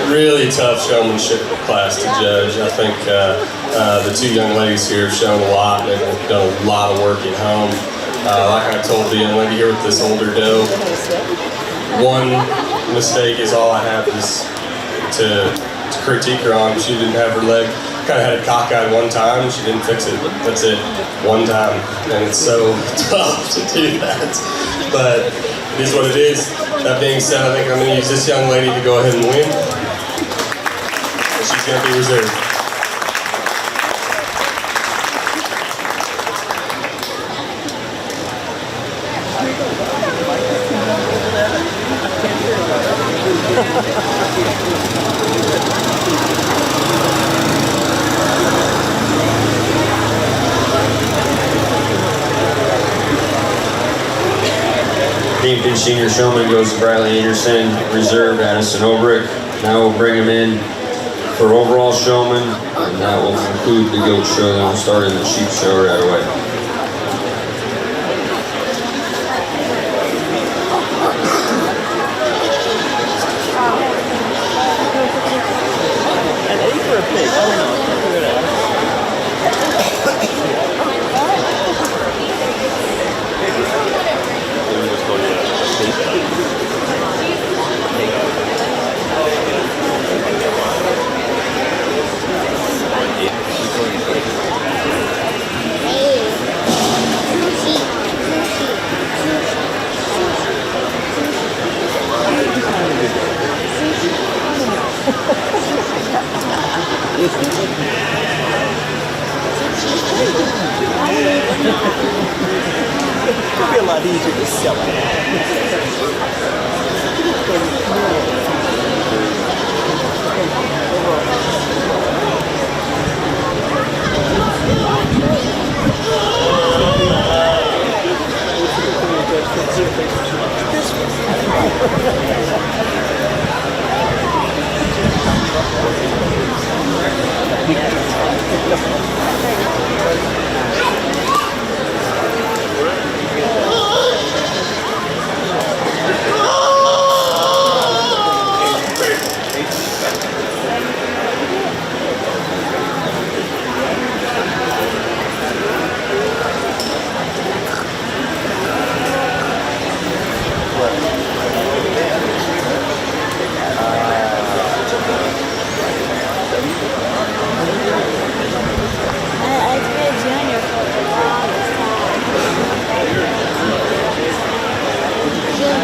Really tough showmanship class to judge. I think the two young ladies here have shown a lot. They've done a lot of work at home. Like I told the young lady here with this older doe, one mistake is all I have is to critique her on. She didn't have her leg, kind of had it cockeyed one time, and she didn't fix it. That's it, one time. And it's so tough to do that. But it is what it is. That being said, I think I'm going to use this young lady to go ahead and win. And she's going to be reserved. Team Senior Showman goes to Bradley Anderson, reserve Addison Obrick. Now we'll bring him in for overall showman, and that will conclude the goat show. Then we'll start in the sheep show right away. It'll be a lot easier to sell it.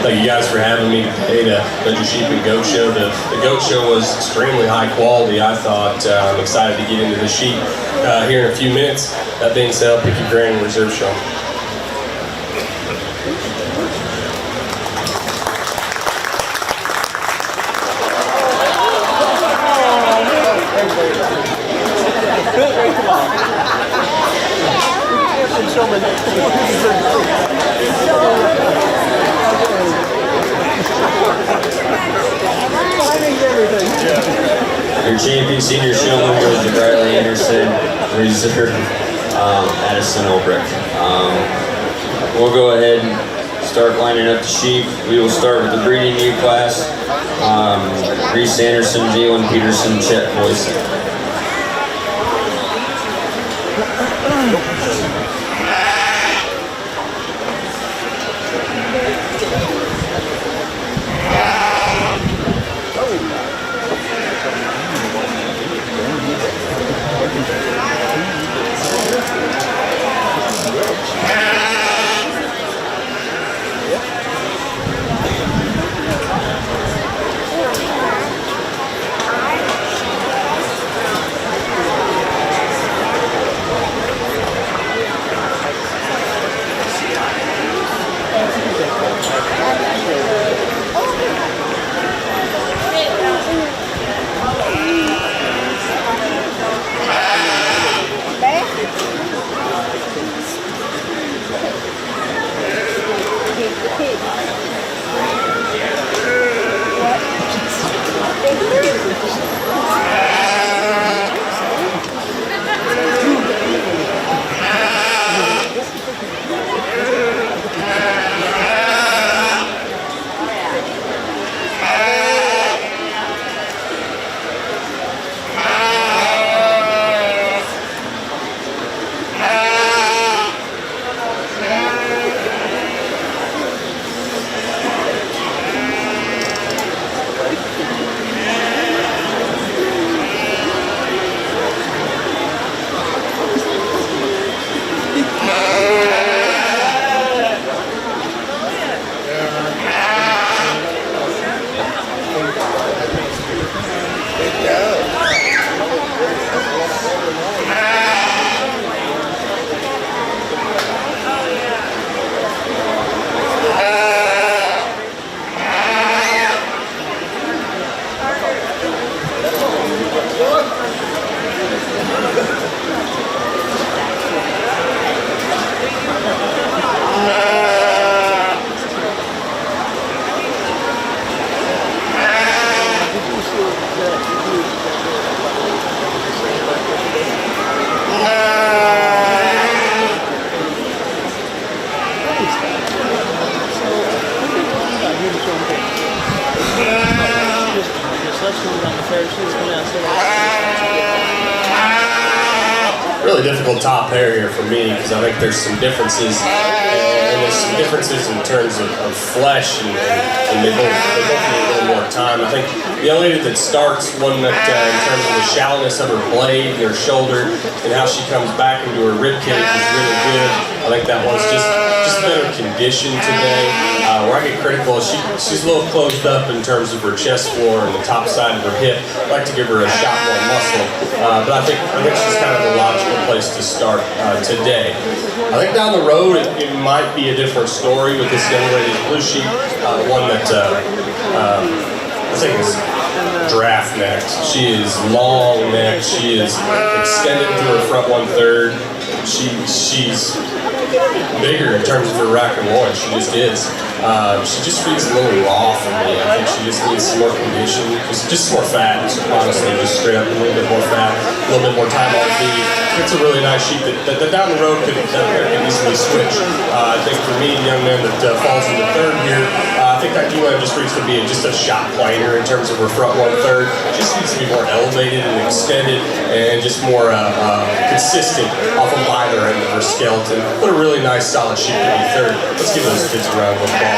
Thank you guys for having me today to the Sheep and Goat Show. The Goat Show was extremely high quality, I thought. I'm excited to get into the sheep here in a few minutes. That being said, I'll pick your Grand Reserve show. Your champion senior showman goes to Riley Anderson, reserve Addison Olbrich. We'll go ahead and start lining up the sheep. We will start with the breeding new class. Reese Anderson, Jalen Peterson, Chet Boyson. Really difficult top pair here for me because I think there's some differences, and there's some differences in terms of flesh, and they both need a little more time. I think the young lady that starts, one that in terms of the shallowness of her blade and her shoulder and how she comes back into her rib cage is really good. I think that one's just a better condition today. Where I get critical is she's a little closed up in terms of her chest floor and the top side of her hip. I'd like to give her a shot more muscle, but I think she's kind of the logical place to start today. I think down the road it might be a different story with this young lady blue sheep, one that I think is draft necked. She is long necked. She is extended to her front 1/3. She's bigger in terms of her rack and loin. She just is. She just feels a little raw for me. I think she just needs some more condition, just some more fat. Honestly, just straight up a little bit more fat, a little bit more time on feed. It's a really nice sheep that down the road could easily switch. I think for me, the young man that falls into third here, I think that ewe just needs to be just a shot plainer in terms of her front 1/3. Just needs to be more elevated and extended and just more consistent off of either end of her skeleton. But a really nice solid sheep to be third. Let's give those kids a round of applause.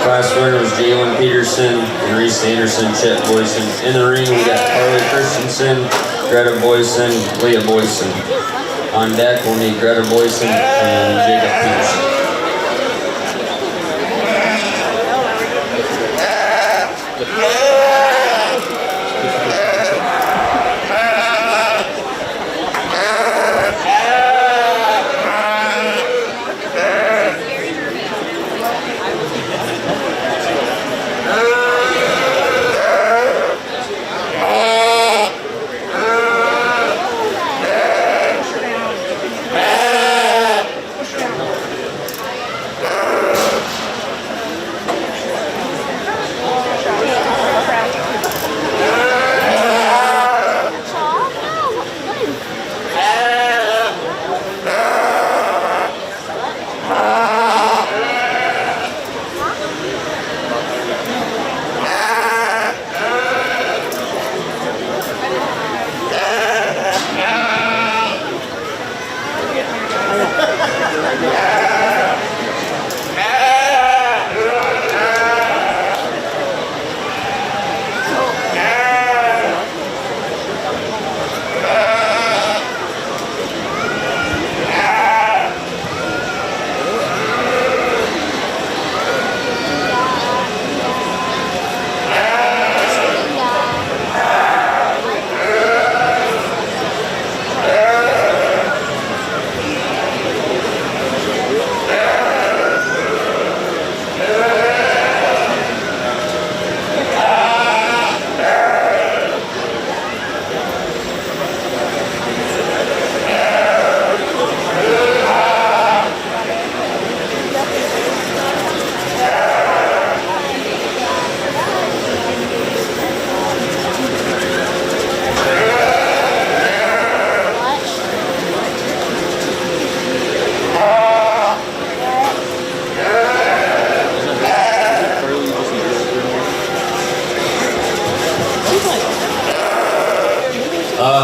Class winners Jalen Peterson and Reese Anderson, Chet Boyson. In the ring, we got Harley Christensen, Greta Boyson, Leah Boyson. On deck, we'll need Greta Boyson and Jacob Peterson.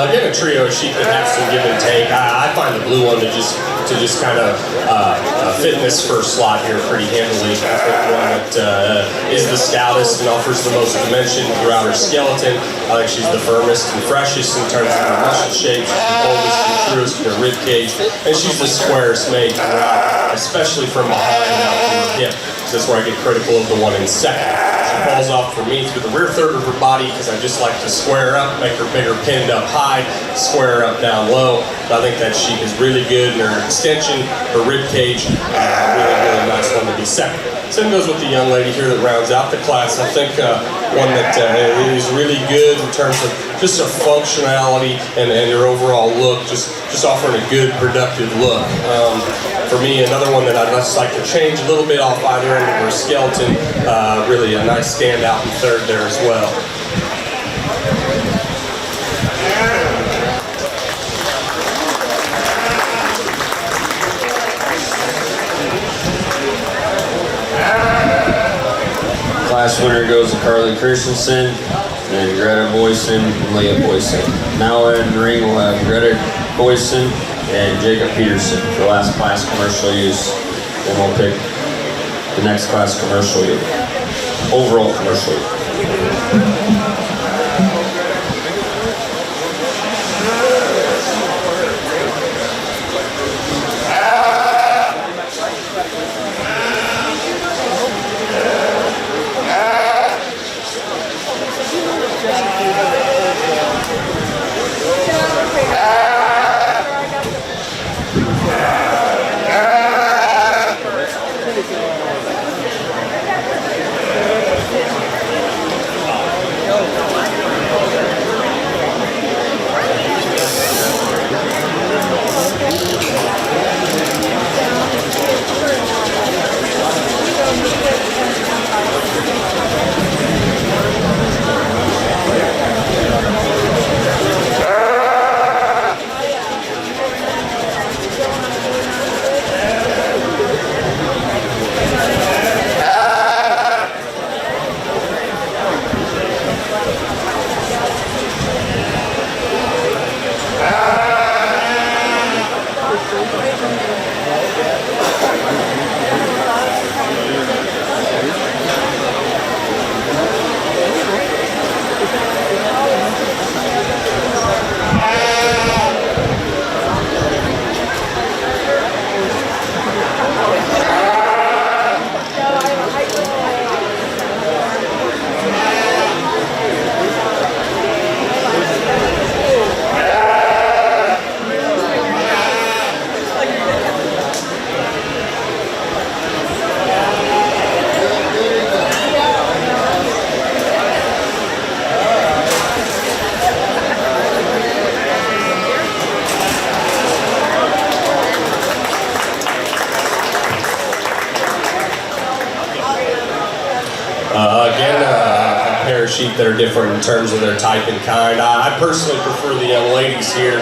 Again, a trio of sheep that have some give and take. I find the blue one to just kind of fit in this first slot here pretty handily. I think one that is the stoutest and offers the most dimension throughout her skeleton. I think she's the firmest and freshest in terms of her muscle shape. She's the boldest and truest in her rib cage, and she's the squarest made throughout, especially from behind out through her hip. So that's where I get critical of the one in second. Falls off for me through the rear third of her body because I just like to square her up, make her bigger pinned up high, square her up down low. But I think that sheep is really good in her extension, her rib cage, really nice one to be second. Same goes with the young lady here that rounds out the class. I think one that is really good in terms of just her functionality and her overall look, just offering a good, productive look. For me, another one that I'd just like to change a little bit off either end of her skeleton, really a nice standout in third there as well. Riley Christensen, and Greta Boyson and Leah Boyson. Now in the ring we'll have Greta Boyson and Jacob Peterson for last class commercial use. Then we'll pick the next class commercial use. Overall commercial use. Again, a pair sheet that are different in terms of their type and kind. I personally prefer the young ladies here,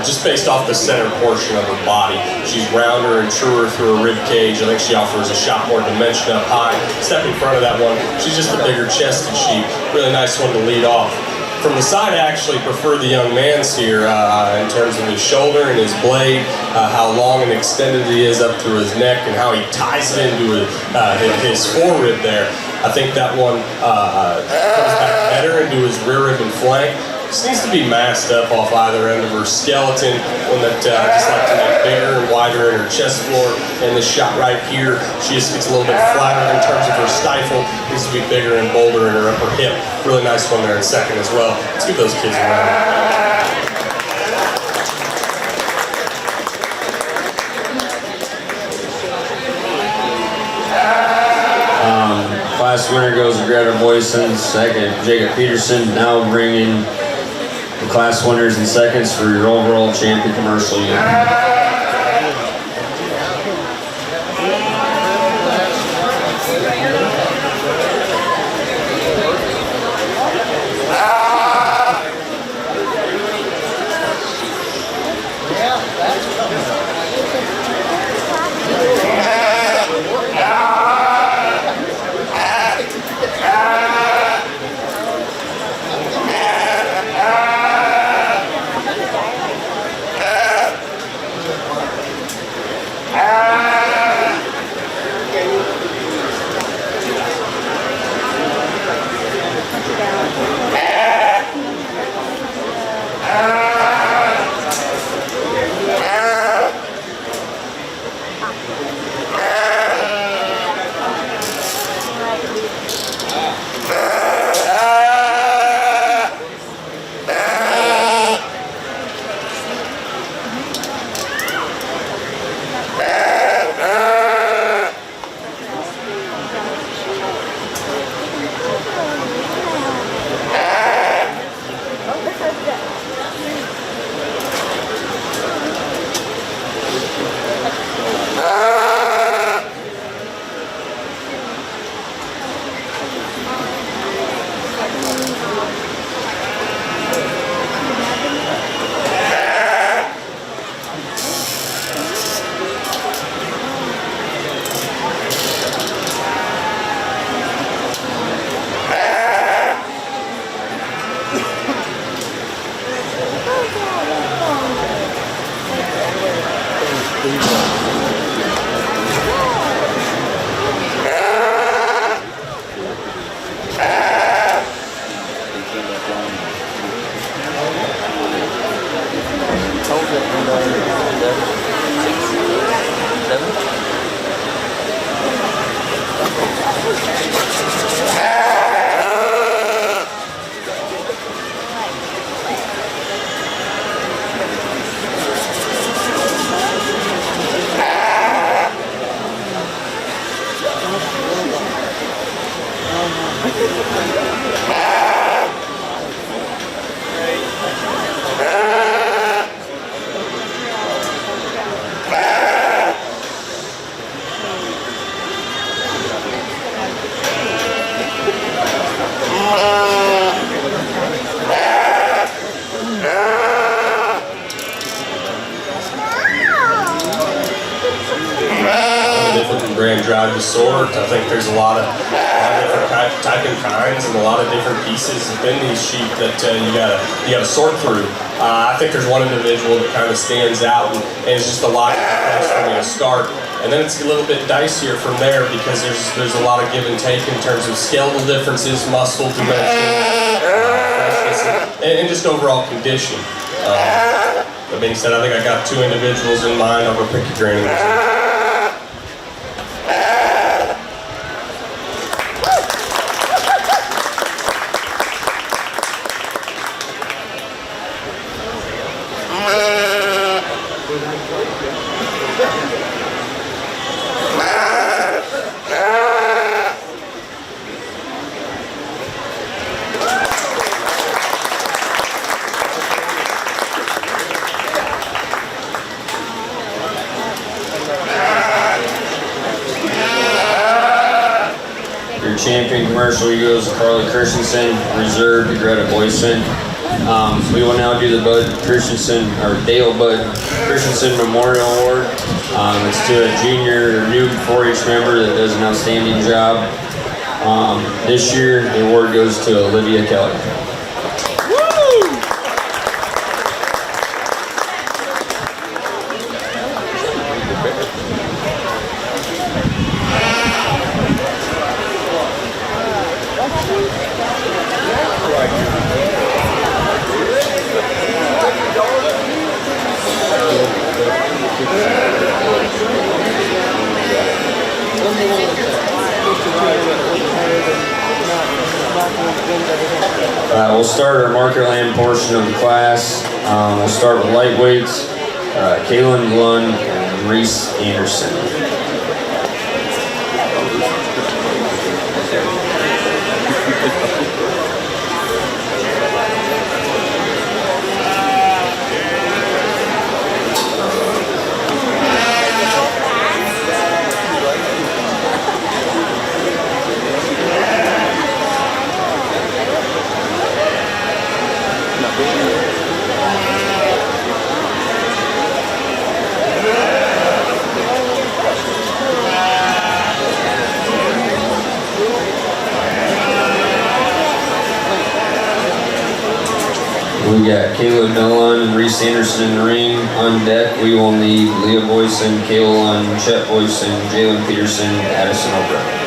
just based off the center portion of her body. She's rounder and truer through her rib cage. I think she offers a shot more dimension up high. Step in front of that one, she's just a bigger chested sheep. Really nice one to lead off. From the side, I actually prefer the young man's here in terms of his shoulder and his blade, how long and extended he is up through his neck, and how he ties it into his forerib there. I think that one comes back better into his rear rib and flank. Just needs to be masked up off either end of her skeleton, one that I just like to make bigger and wider in her chest floor. And this shot right here, she just gets a little bit flatter in terms of her stifle. Needs to be bigger and bolder in her upper hip. Really nice one there in second as well. Let's give those kids a round. Class winner goes to Greta Boyson, second Jacob Peterson. Now bringing the class winners and seconds for your overall champion commercial unit. Different brand drive to sort. I think there's a lot of different type and kinds and a lot of different pieces within these sheep that you gotta sort through. I think there's one individual that kind of stands out and it's just a lot place for me to start. And then it's a little bit dicier from there because there's a lot of give and take in terms of skeletal differences, muscle dimension, freshness, and just overall condition. That being said, I think I got 2 individuals in mind. I'm gonna pick your granny. Your champion commercial goes to Carly Christensen, reserve to Greta Boyson. We will now do the Bud Christensen, or Dale Bud Christensen Memorial Award. It's to a junior or new 4-H member that does an outstanding job. This year, the award goes to Olivia Kelly. We'll start our Markerland portion of the class. We'll start with lightweights, Kaylin Lund and Reese Anderson. We got Caleb Nolan and Reese Anderson in the ring. On deck, we will need Leah Boyson, Kayla Lund, Chet Boyson, Jalen Peterson, Addison Oprah.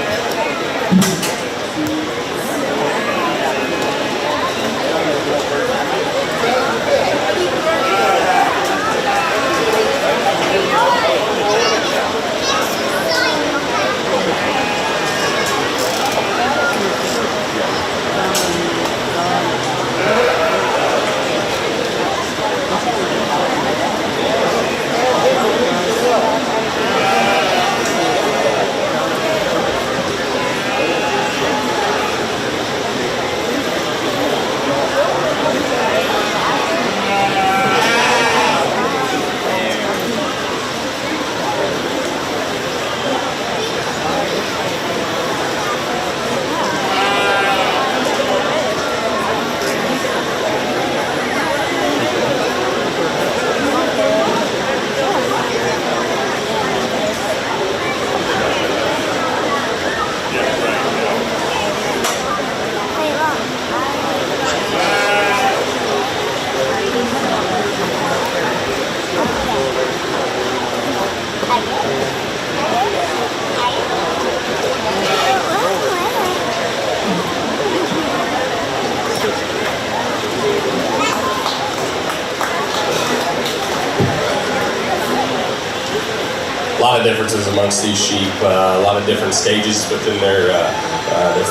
a lot of differences amongst these sheep, a lot of different stages within their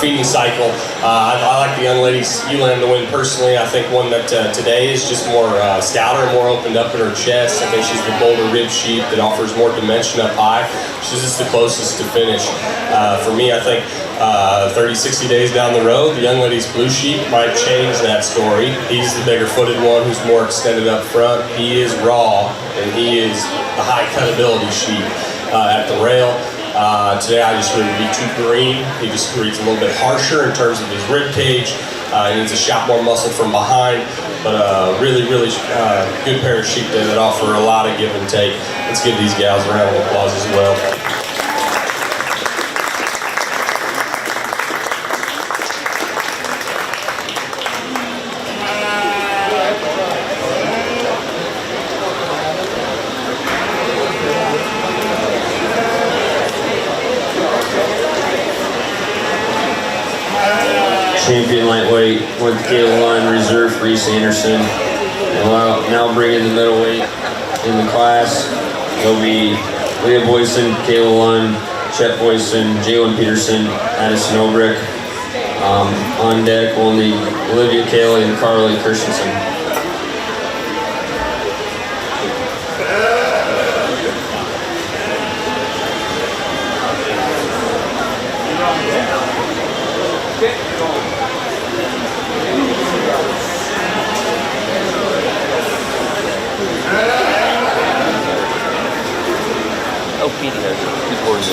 feeding cycle. I like the young lady's eland to win personally. I think one that today is just more stouter, more opened up in her chest. I think she's the bolder rib sheep that offers more dimension up high. She's just the closest to finish. For me, I think 30, 60 days down the road, the young lady's blue sheep might change that story. He's the bigger footed one who's more extended up front. He is raw, and he is the high cutability sheep at the rail. Today I just really be too green. He just reads a little bit harsher in terms of his rib cage. He needs a shot more muscle from behind, but really good pair of sheep there that offer a lot of give and take. Let's give these gals a round of applause as well. Champion lightweight with Caleb Line reserve for Reese Anderson. And now bringing the middleweight in the class, it'll be Leah Boyson, Caleb Line, Chet Boyson, Jalen Peterson, Addison Obrick. On deck, we'll need Olivia Cayley and Carly Christensen. Oh, Petey has 2 quarters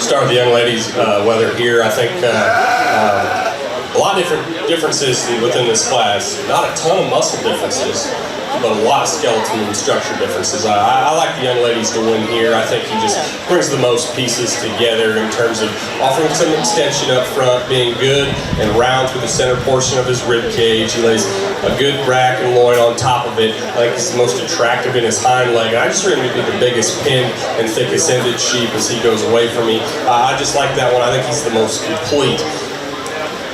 start with the young ladies, whether here, I think a lot of differences within this class. Not a ton of muscle differences, but a lot of skeleton and structure differences. I like the young ladies to win here. I think he just brings the most pieces together in terms of offering some extension up front, being good and round through the center portion of his rib cage. He lays a good rack and loin on top of it. I think he's the most attractive in his hind leg. I just really be the biggest pinned and thickest ended sheep as he goes away from me. I just like that one. I think he's the most complete.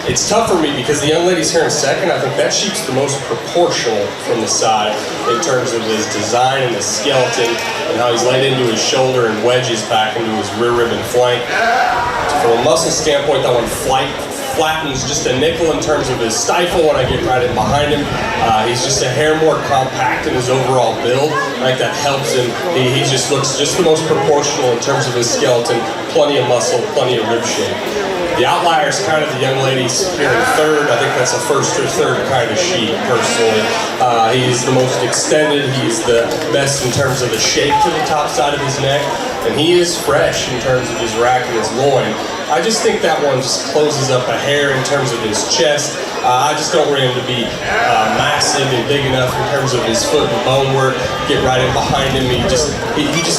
It's tough for me because the young lady's here in second. I think that sheep's the most proportional from the side in terms of his design and his skeleton and how he's laid into his shoulder and wedges back into his rear rib and flank. From a muscle standpoint, that one flattens just a nickel in terms of his stifle when I get right in behind him. He's just a hair more compact in his overall build. I think that helps him. He just looks just the most proportional in terms of his skeleton. Plenty of muscle, plenty of rib shape. The outlier is kind of the young ladies here in third. I think that's a first or third kind of sheep, personally. He's the most extended. He's the best in terms of the shape to the top side of his neck. And he is fresh in terms of his rack and his loin. I just think that one just closes up a hair in terms of his chest. I just don't want him to be massive and big enough in terms of his foot and bone work. Get right in behind him. He just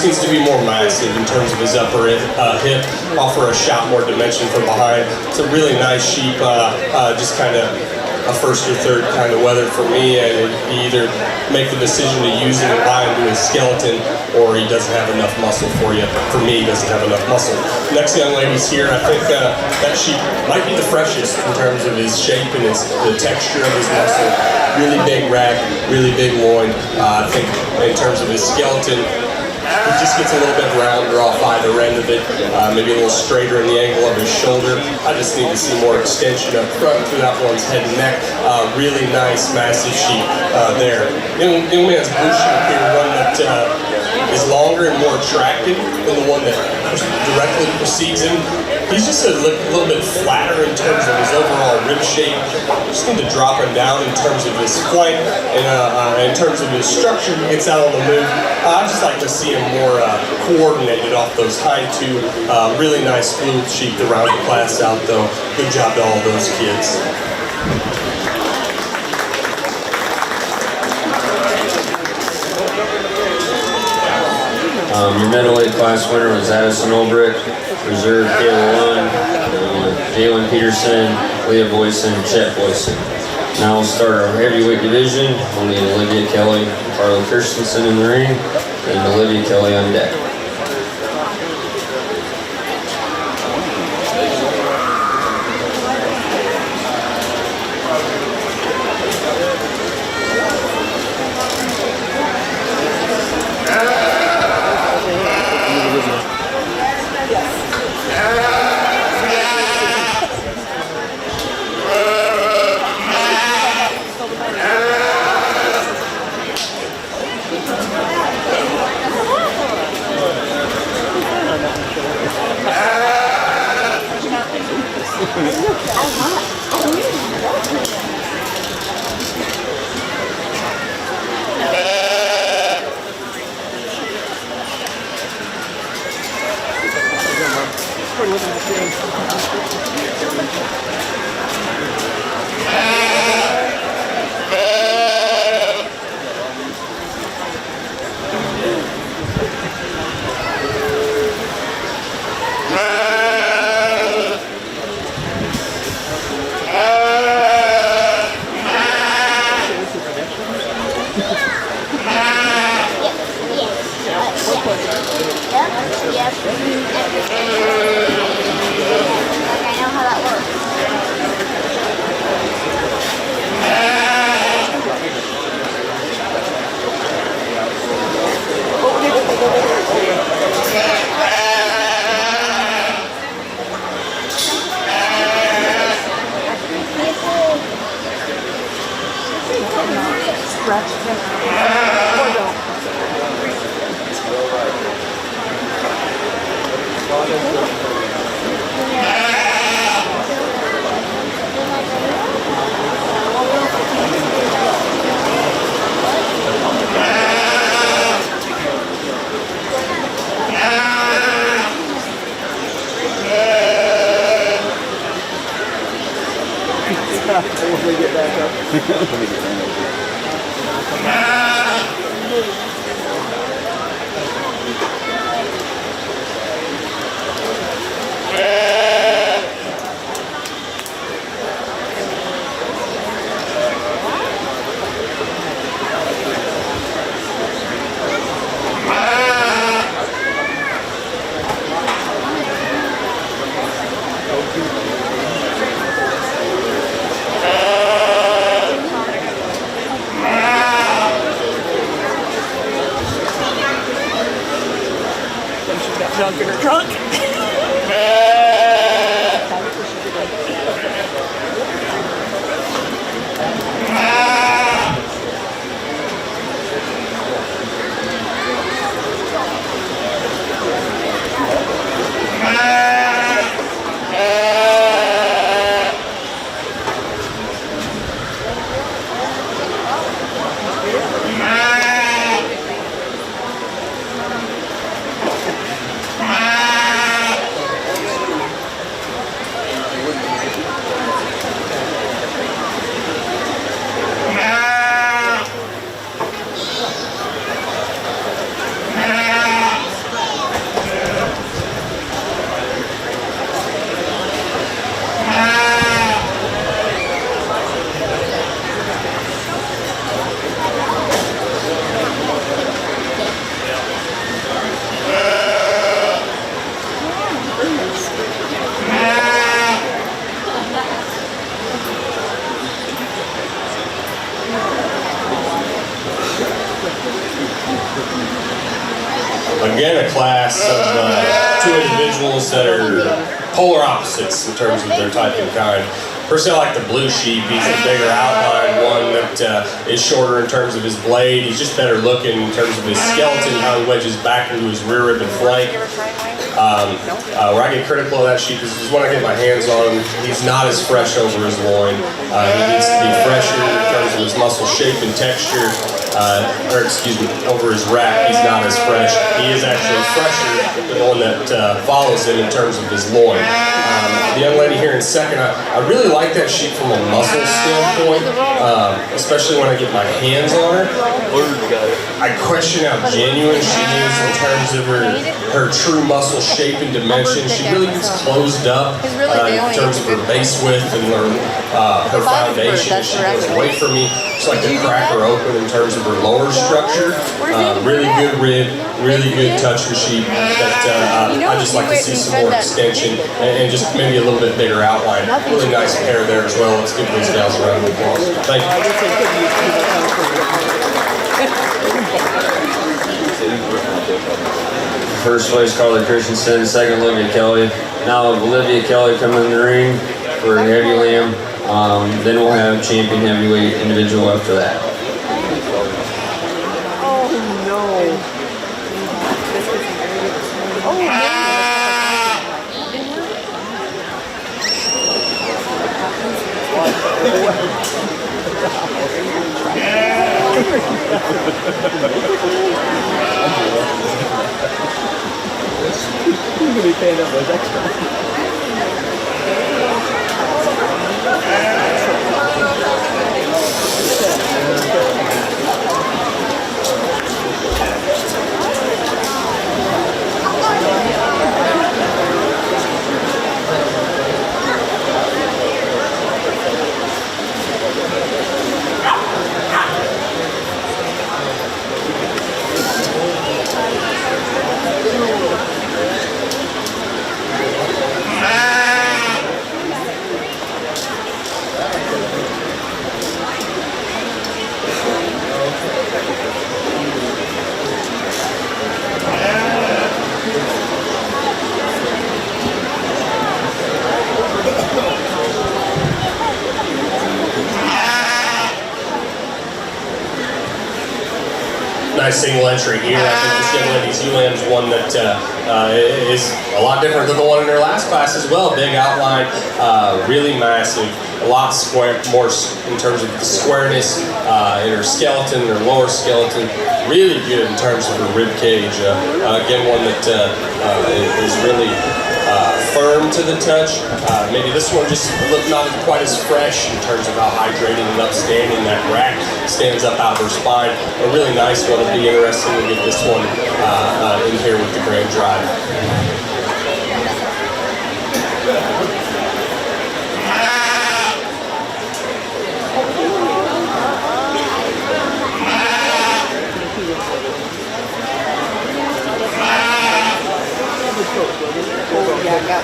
needs to be more massive in terms of his upper hip. Offer a shot more dimension from behind. It's a really nice sheep. Just kind of a first or third kind of weather for me. And he either make the decision to use him and buy into his skeleton, or he doesn't have enough muscle for you. For me, he doesn't have enough muscle. Next young lady's here. I think that sheep might be the freshest in terms of his shape and the texture of his muscle. Really big rack, really big loin. I think in terms of his skeleton, he just gets a little bit rounder off either end of it, maybe a little straighter in the angle of his shoulder. I just need to see more extension up front through that one's head and neck. Really nice, massive sheep there. Young man's blue sheep here, one that is longer and more attractive than the one that directly precedes him. He's just a little bit flatter in terms of his overall rib shape. Just need to drop him down in terms of his flank and in terms of his structure. He gets out on the move. I just like to see him more coordinated off those hind two. Really nice fluid sheep to round the class out, though. Good job to all those kids. Your middleweight class winner was Addison Olbrich, reserve Kayla 1, Jalen Peterson, Leah Boyson, Chet Boyson. Now we'll start our heavyweight division. We'll need Olivia Kelly, Carla Christensen in the ring, and Olivia Kelly on deck. When we get back up. Junk in her trunk. Again, a class of two individuals that are polar opposites in terms of their type and kind. Personally, I like the blue sheep. He's a bigger outline one that is shorter in terms of his blade. He's just better looking in terms of his skeleton, how he wedges back into his rear rib and flank. Where I get critical of that sheep is when I get my hands on him, he's not as fresh over his loin. He needs to be fresher in terms of his muscle shape and texture. Over his rack, he's not as fresh. He is actually fresher than the one that follows him in terms of his loin. The young lady here in second, I really like that sheep from a muscle standpoint, especially when I get my hands on her. I question how genuine she is in terms of her true muscle shape and dimension. She really gets closed up in terms of her base width and her foundation. She goes away from me. Just like to crack her open in terms of her lower structure. Really good rib, really good touch of sheep. That I just like to see some more extension and just maybe a little bit bigger outline. Really nice pair there as well. Let's give these gals a round of applause. Thank you. First place, Carly Christensen. Second, Olivia Kelly. Now, Olivia Kelly coming in the ring for heavy lamb. Then we'll have champion heavyweight individual after that. Oh no. You're gonna be paying up those extra. Nice single entry here. I think this young lady's ULAM's one that is a lot different than the one in her last class as well. Big outline, really massive, a lot square, more in terms of the squareness in her skeleton, her lower skeleton. Really good in terms of her rib cage. Again, one that is really firm firm to the touch. Maybe this one just looked not quite as fresh in terms of how hydrated and upstanding that rack stands up out of her spine. A really nice one. It'll be interesting to get this one in here with the Grand Drive. Oh, yeah, I got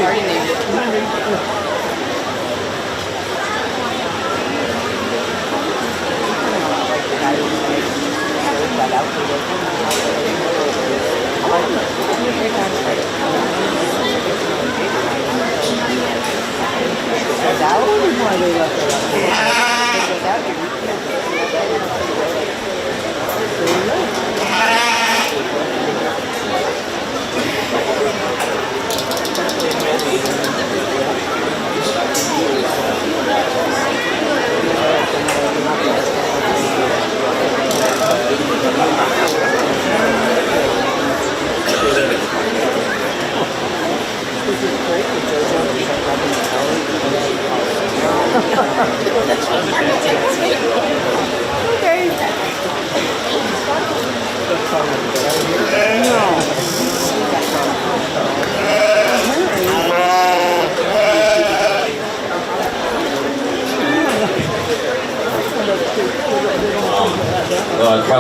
already named it.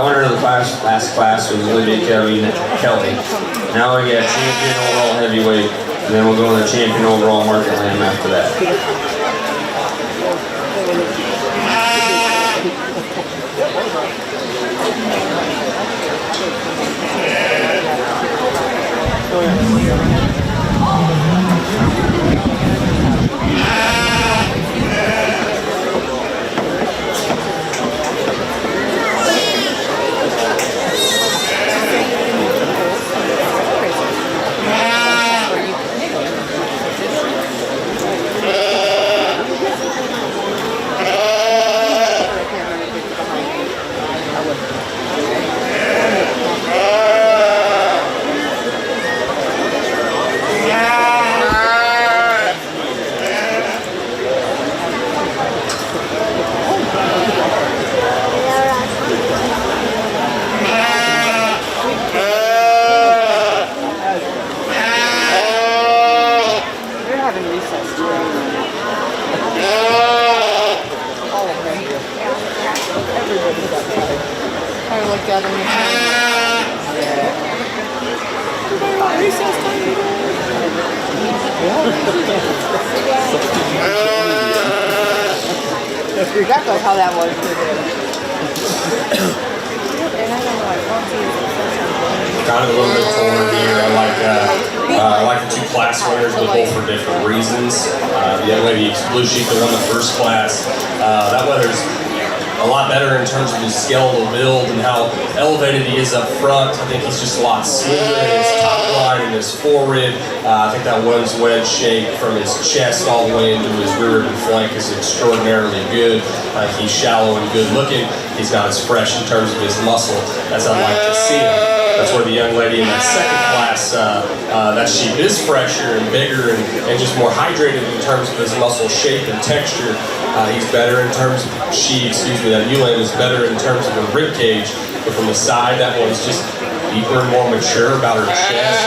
Winner of the last class was Shelby. Now we got champion overall heavyweight, and then we'll go to the champion overall market lamb after that. That's like how that was. Kind of a little bit forward here. I like the two class winners, but both for different reasons. The young lady blue sheep that won the first class. That weather's a lot better in terms of his skeletal build and how elevated he is up front. I think he's just a lot smoother in his top line and his forerib. I think that one's wedge shape from his chest all the way into his rear and flank is extraordinarily good. He's shallow and good looking. He's not as fresh in terms of his muscle as I'd like to see him. That's where the young lady in that second class, that sheep is fresher and bigger and just more hydrated in terms of his muscle shape and texture. He's better in terms of, that ewe lamb is better in terms of her rib cage, but from the side, that one's just deeper and more mature about her chest.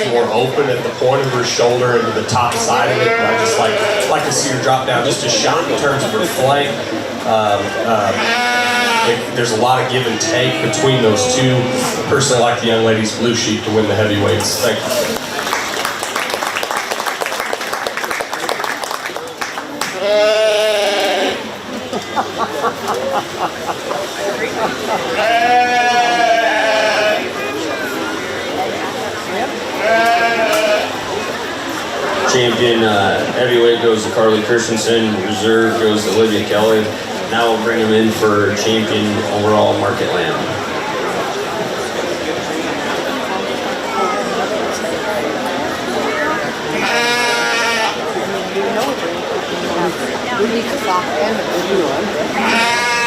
She's more open at the point of her shoulder and to the top side of it. And I just like to see her drop down just a shot in terms of her flank. There's a lot of give and take between those two. I personally like the young lady's blue sheep to win the heavyweights. Thank you. Champion heavyweight goes to Carly Christensen. Reserve goes to Olivia Kelly. Now we'll bring him in for champion overall market lamb. We need to stop and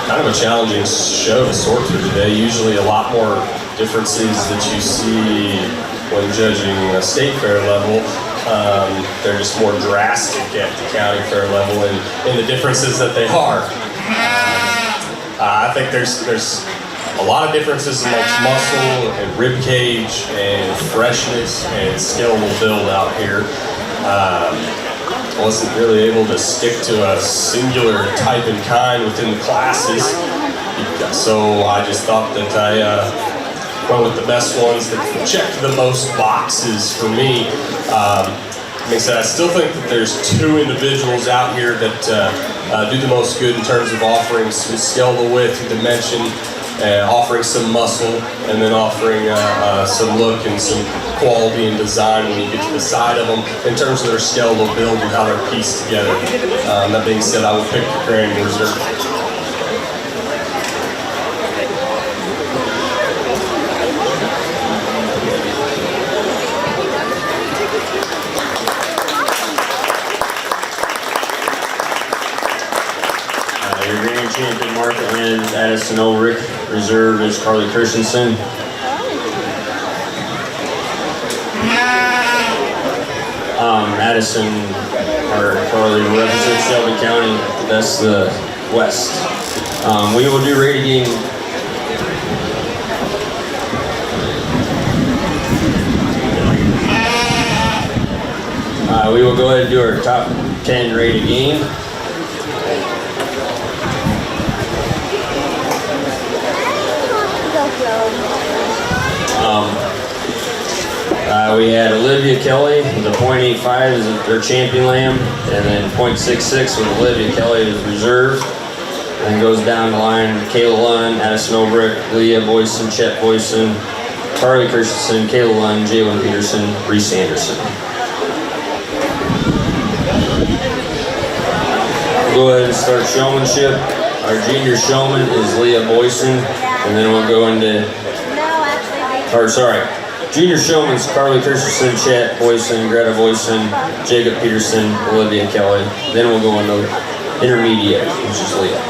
Kind of a challenging show to sort through today. Usually a lot more differences that you see when judging a state fair level. They're just more drastic at the county fair level in the differences that they are. I think there's a lot of differences amongst muscle and rib cage and freshness and skeletal build out here. I wasn't really able to stick to a singular type and kind within the classes, so I just thought that I went with the best ones that checked the most boxes for me. Like I said, I still think that there's two individuals out here that do the most good in terms of offering some skeletal width and dimension, offering some muscle, and then offering some look and some quality and design when you get to the side of them in terms of their skeletal build and how they're pieced together. That being said, I would pick the Grand Reserve. Your grand champion market wins Addison Ulrich. Reserve is Carly Christensen. Addison, or Carly, represents Shelby County. That's the west. We will do rating. We will go ahead and do our top 10 rated game. We had Olivia Kelly with a .85 as their champion lamb, and then .66 with Olivia Kelly as reserve. And then goes down the line: Kayla Lund, Addison Ulrich, Leah Boyson, Chet Boyson, Carly Christensen, Kayla Lund, Jalen Peterson, Reese Anderson. We'll go ahead and start showmanship. Our junior showman is Leah Boyson, and then we'll go into, junior showman's Carly Christensen, Chet Boyson, Greta Boyson, Jacob Peterson, Olivia Kelly. Then we'll go into intermediate, which is Leah.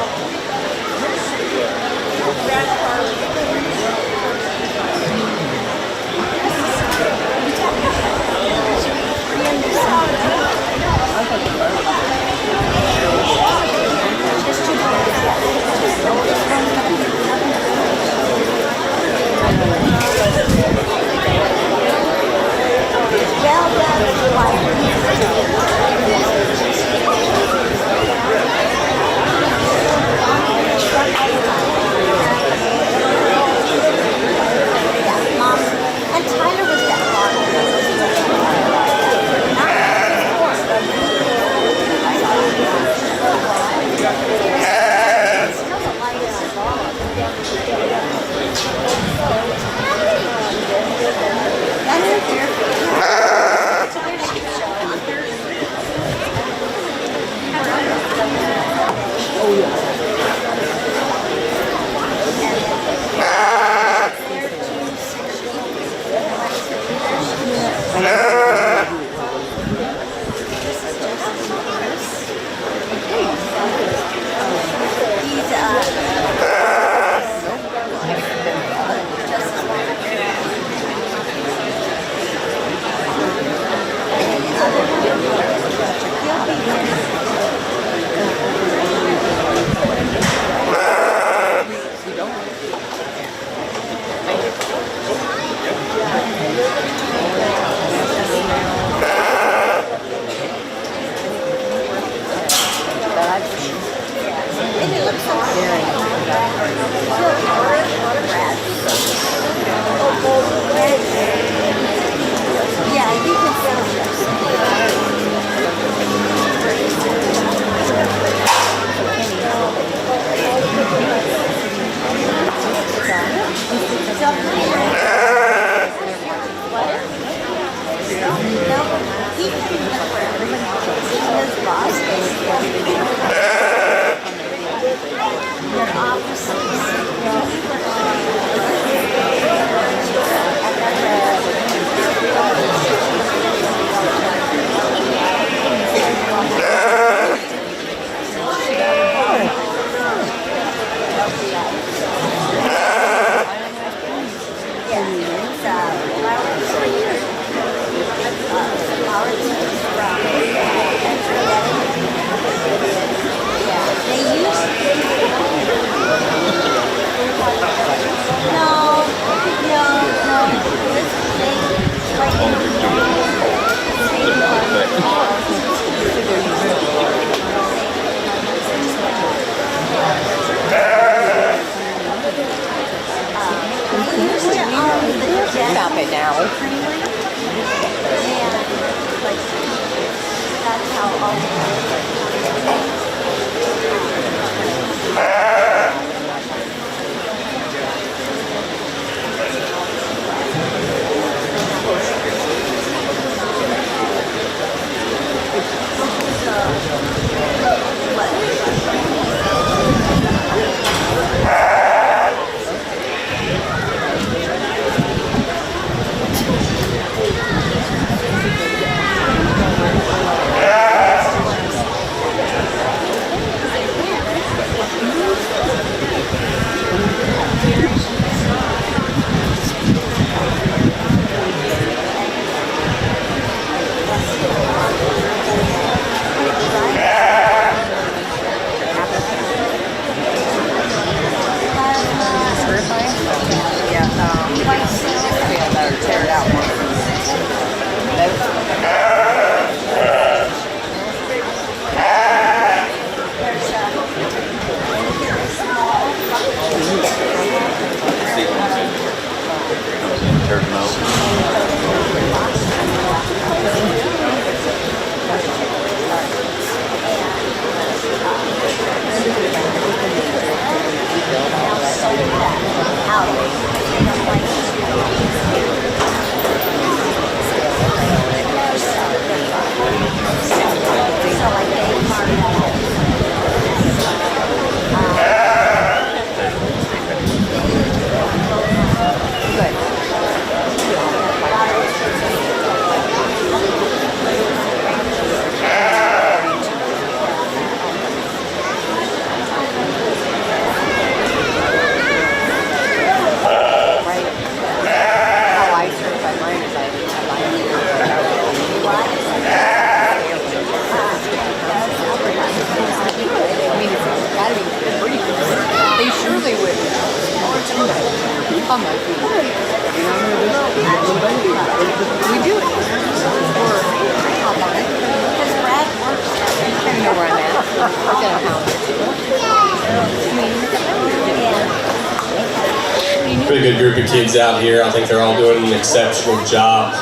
group of kids out here. I think they're all doing an exceptional job.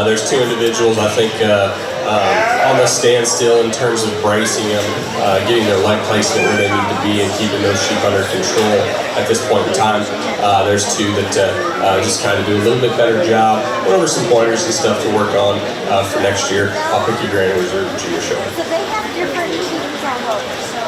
There's two individuals I think on the standstill in terms of bracing them, getting their leg placement where they need to be and keeping those sheep under control at this point in time. There's two that just kind of do a little bit better job. Went over some pointers and stuff to work on for next year. I'll pick your Grand Reserve Junior Show. So they have different teams all over, so.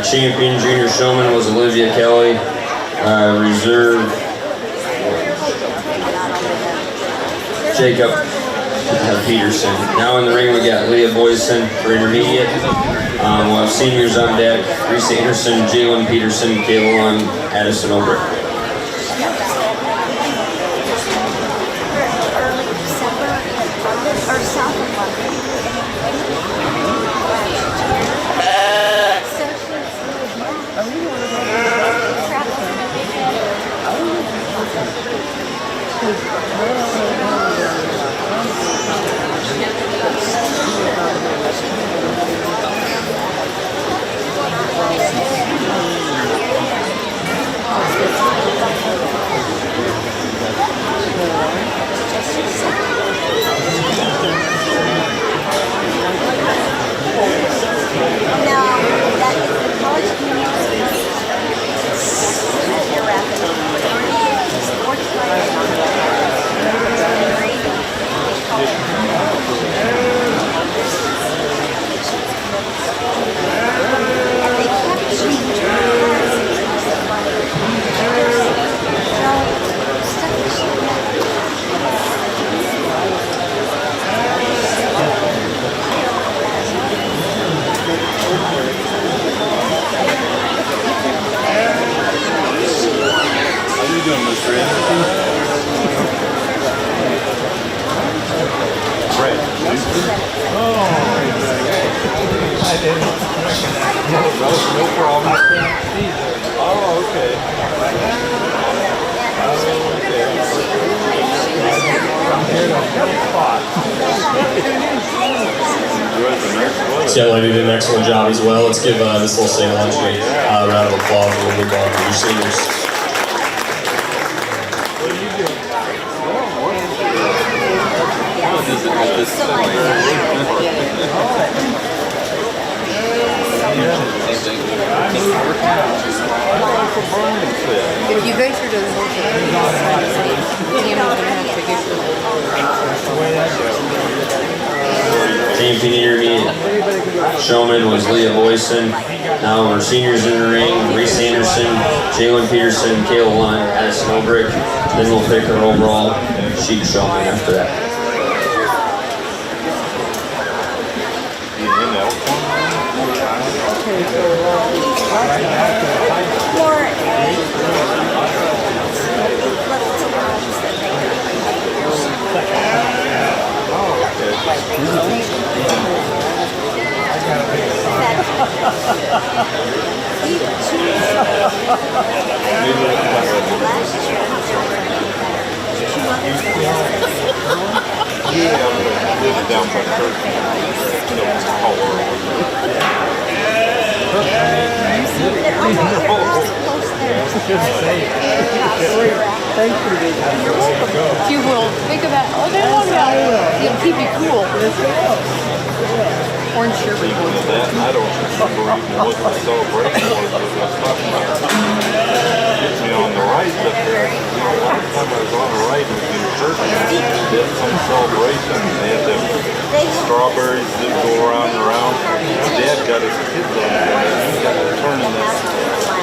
Champion junior showman was Olivia Kelly. Reserve Jacob Peterson. Now in the ring we got Leah Boyson for intermediate. We'll have seniors on deck: Reese Anderson, Jalen Peterson, Kayla Lund, Addison Olbrich. No problem. Oh, okay. This young lady did an excellent job as well. Let's give this little sing along a round of applause and we'll move on to your seniors. If you venture to the whole thing, Champion intermediate showman was Leah Boyson. Now our seniors in the ring: Reese Anderson, Jalen Peterson, Kayla Lund, Addison Olbrich. Then we'll pick our overall sheep showman after that. Down by church. you will think about all day long about it. It'll keep you cool. Orange sherbet. I don't remember even what the celebration was that I was talking about. On the right up there, last time I was on the right in the church, they had some celebration. They had them strawberries that go around and around. Dad got his kids on there. He got to turning this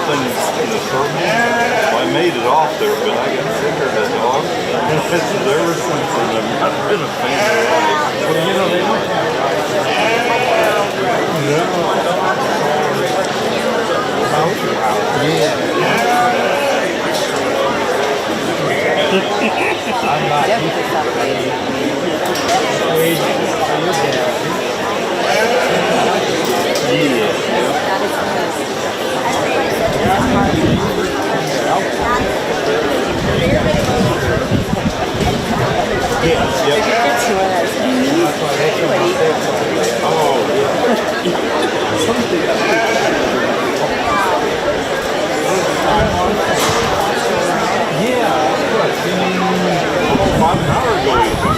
thing in the circle. Well, I made it off there, but I got sick of the dog. Ever since then, I've been a fan of that. Well, you know, they don't I'm not. About an hour ago, he's been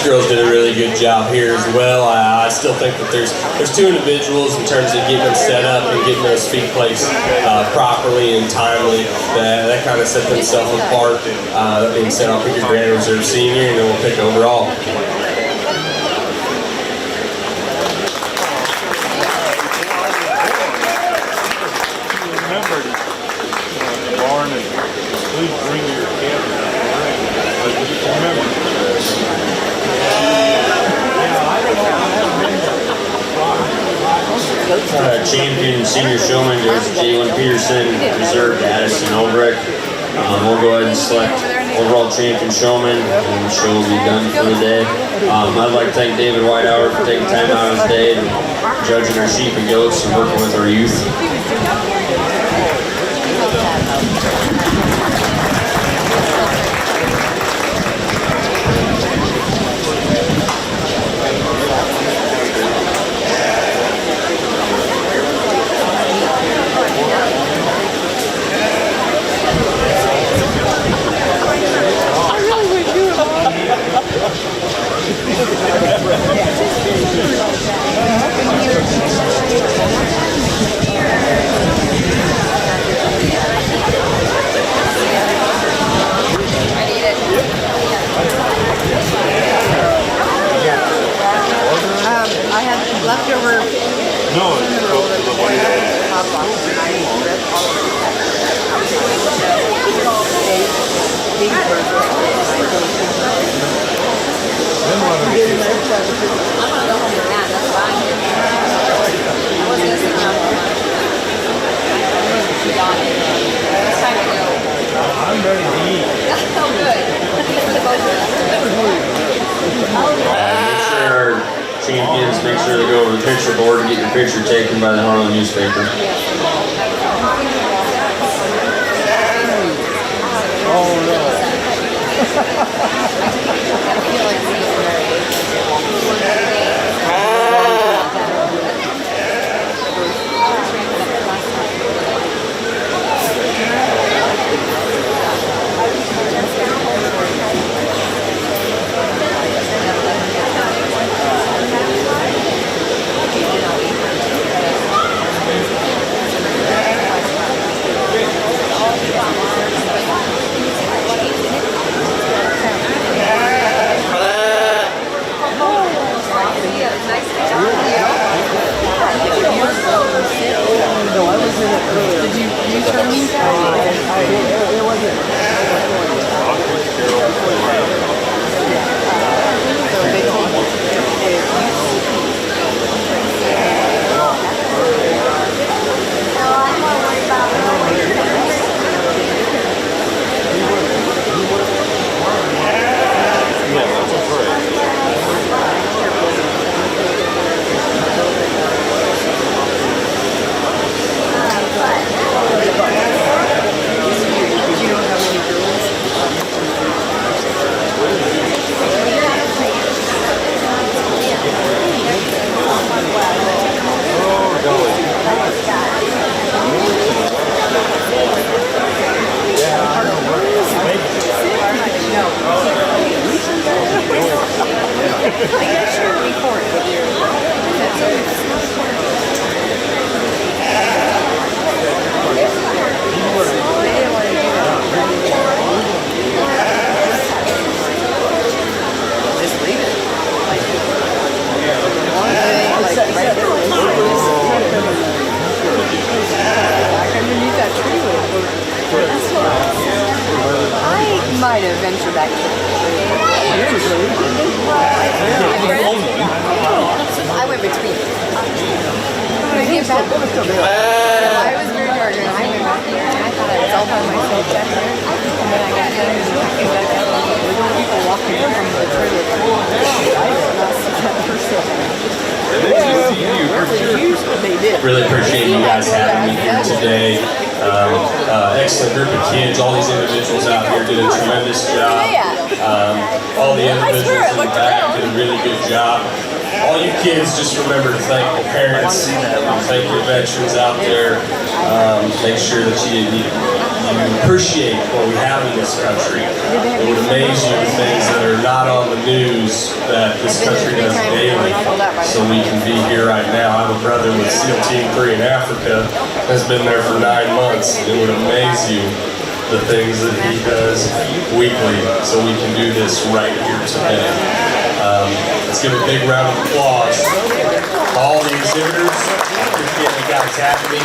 Girls did a really good job here as well. I still think that there's two individuals in terms of getting them set up and getting those feet placed properly and timely that kind of set themselves apart. That being said, I'll pick your Grand Reserve Senior and then we'll pick overall. remembered the barn and please bring your camera. Remember. Champion senior showman goes to Jalen Peterson, reserve Addison Ulbrich. We'll go ahead and select overall champion showman, and the show will be done for the day. I'd like to thank David Whitehour for taking time out of his day and judging our sheep and goats and working with our youth. I'm ready to eat. Make sure our champions, make sure they go over the picture board and get your picture taken by the Harlan newspaper. Oh no. I might have ventured back to I went between. When I came back, I was very hard and I went back there and I thought I was all by myself back there. And then I got done and I came back out and there were people walking in from the trailer. Really appreciate you guys having me here today. Excellent group of kids. All these individuals out here did a tremendous job. All the individuals in the back did a really good job. All you kids, just remember to thank the parents, thank your veterans out there. Make sure that you appreciate what we have in this country. It would amaze you the things that are not on the news that this country does daily, so we can be here right now. I have a brother with SEAL Team 3 in Africa, has been there for 9 months. It would amaze you the things that he does weekly, so we can do this right here today. Let's give a big round of applause to all the exhibitors. I appreciate you guys having me. I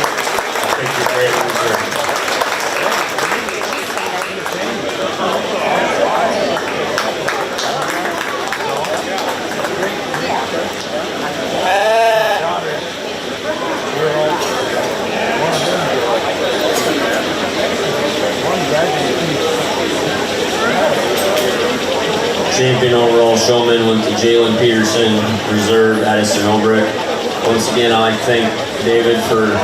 think you're great in this room. Champion overall showman went to Jalen Peterson, reserve Addison Obrick. Once again, I'd like to thank David for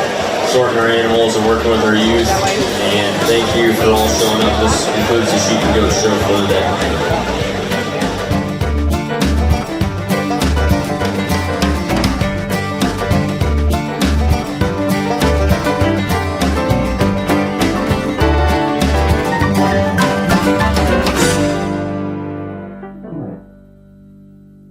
sorting our animals and working with our youth. And thank you for all showing up. This concludes the Sheep and Goat Show for the day.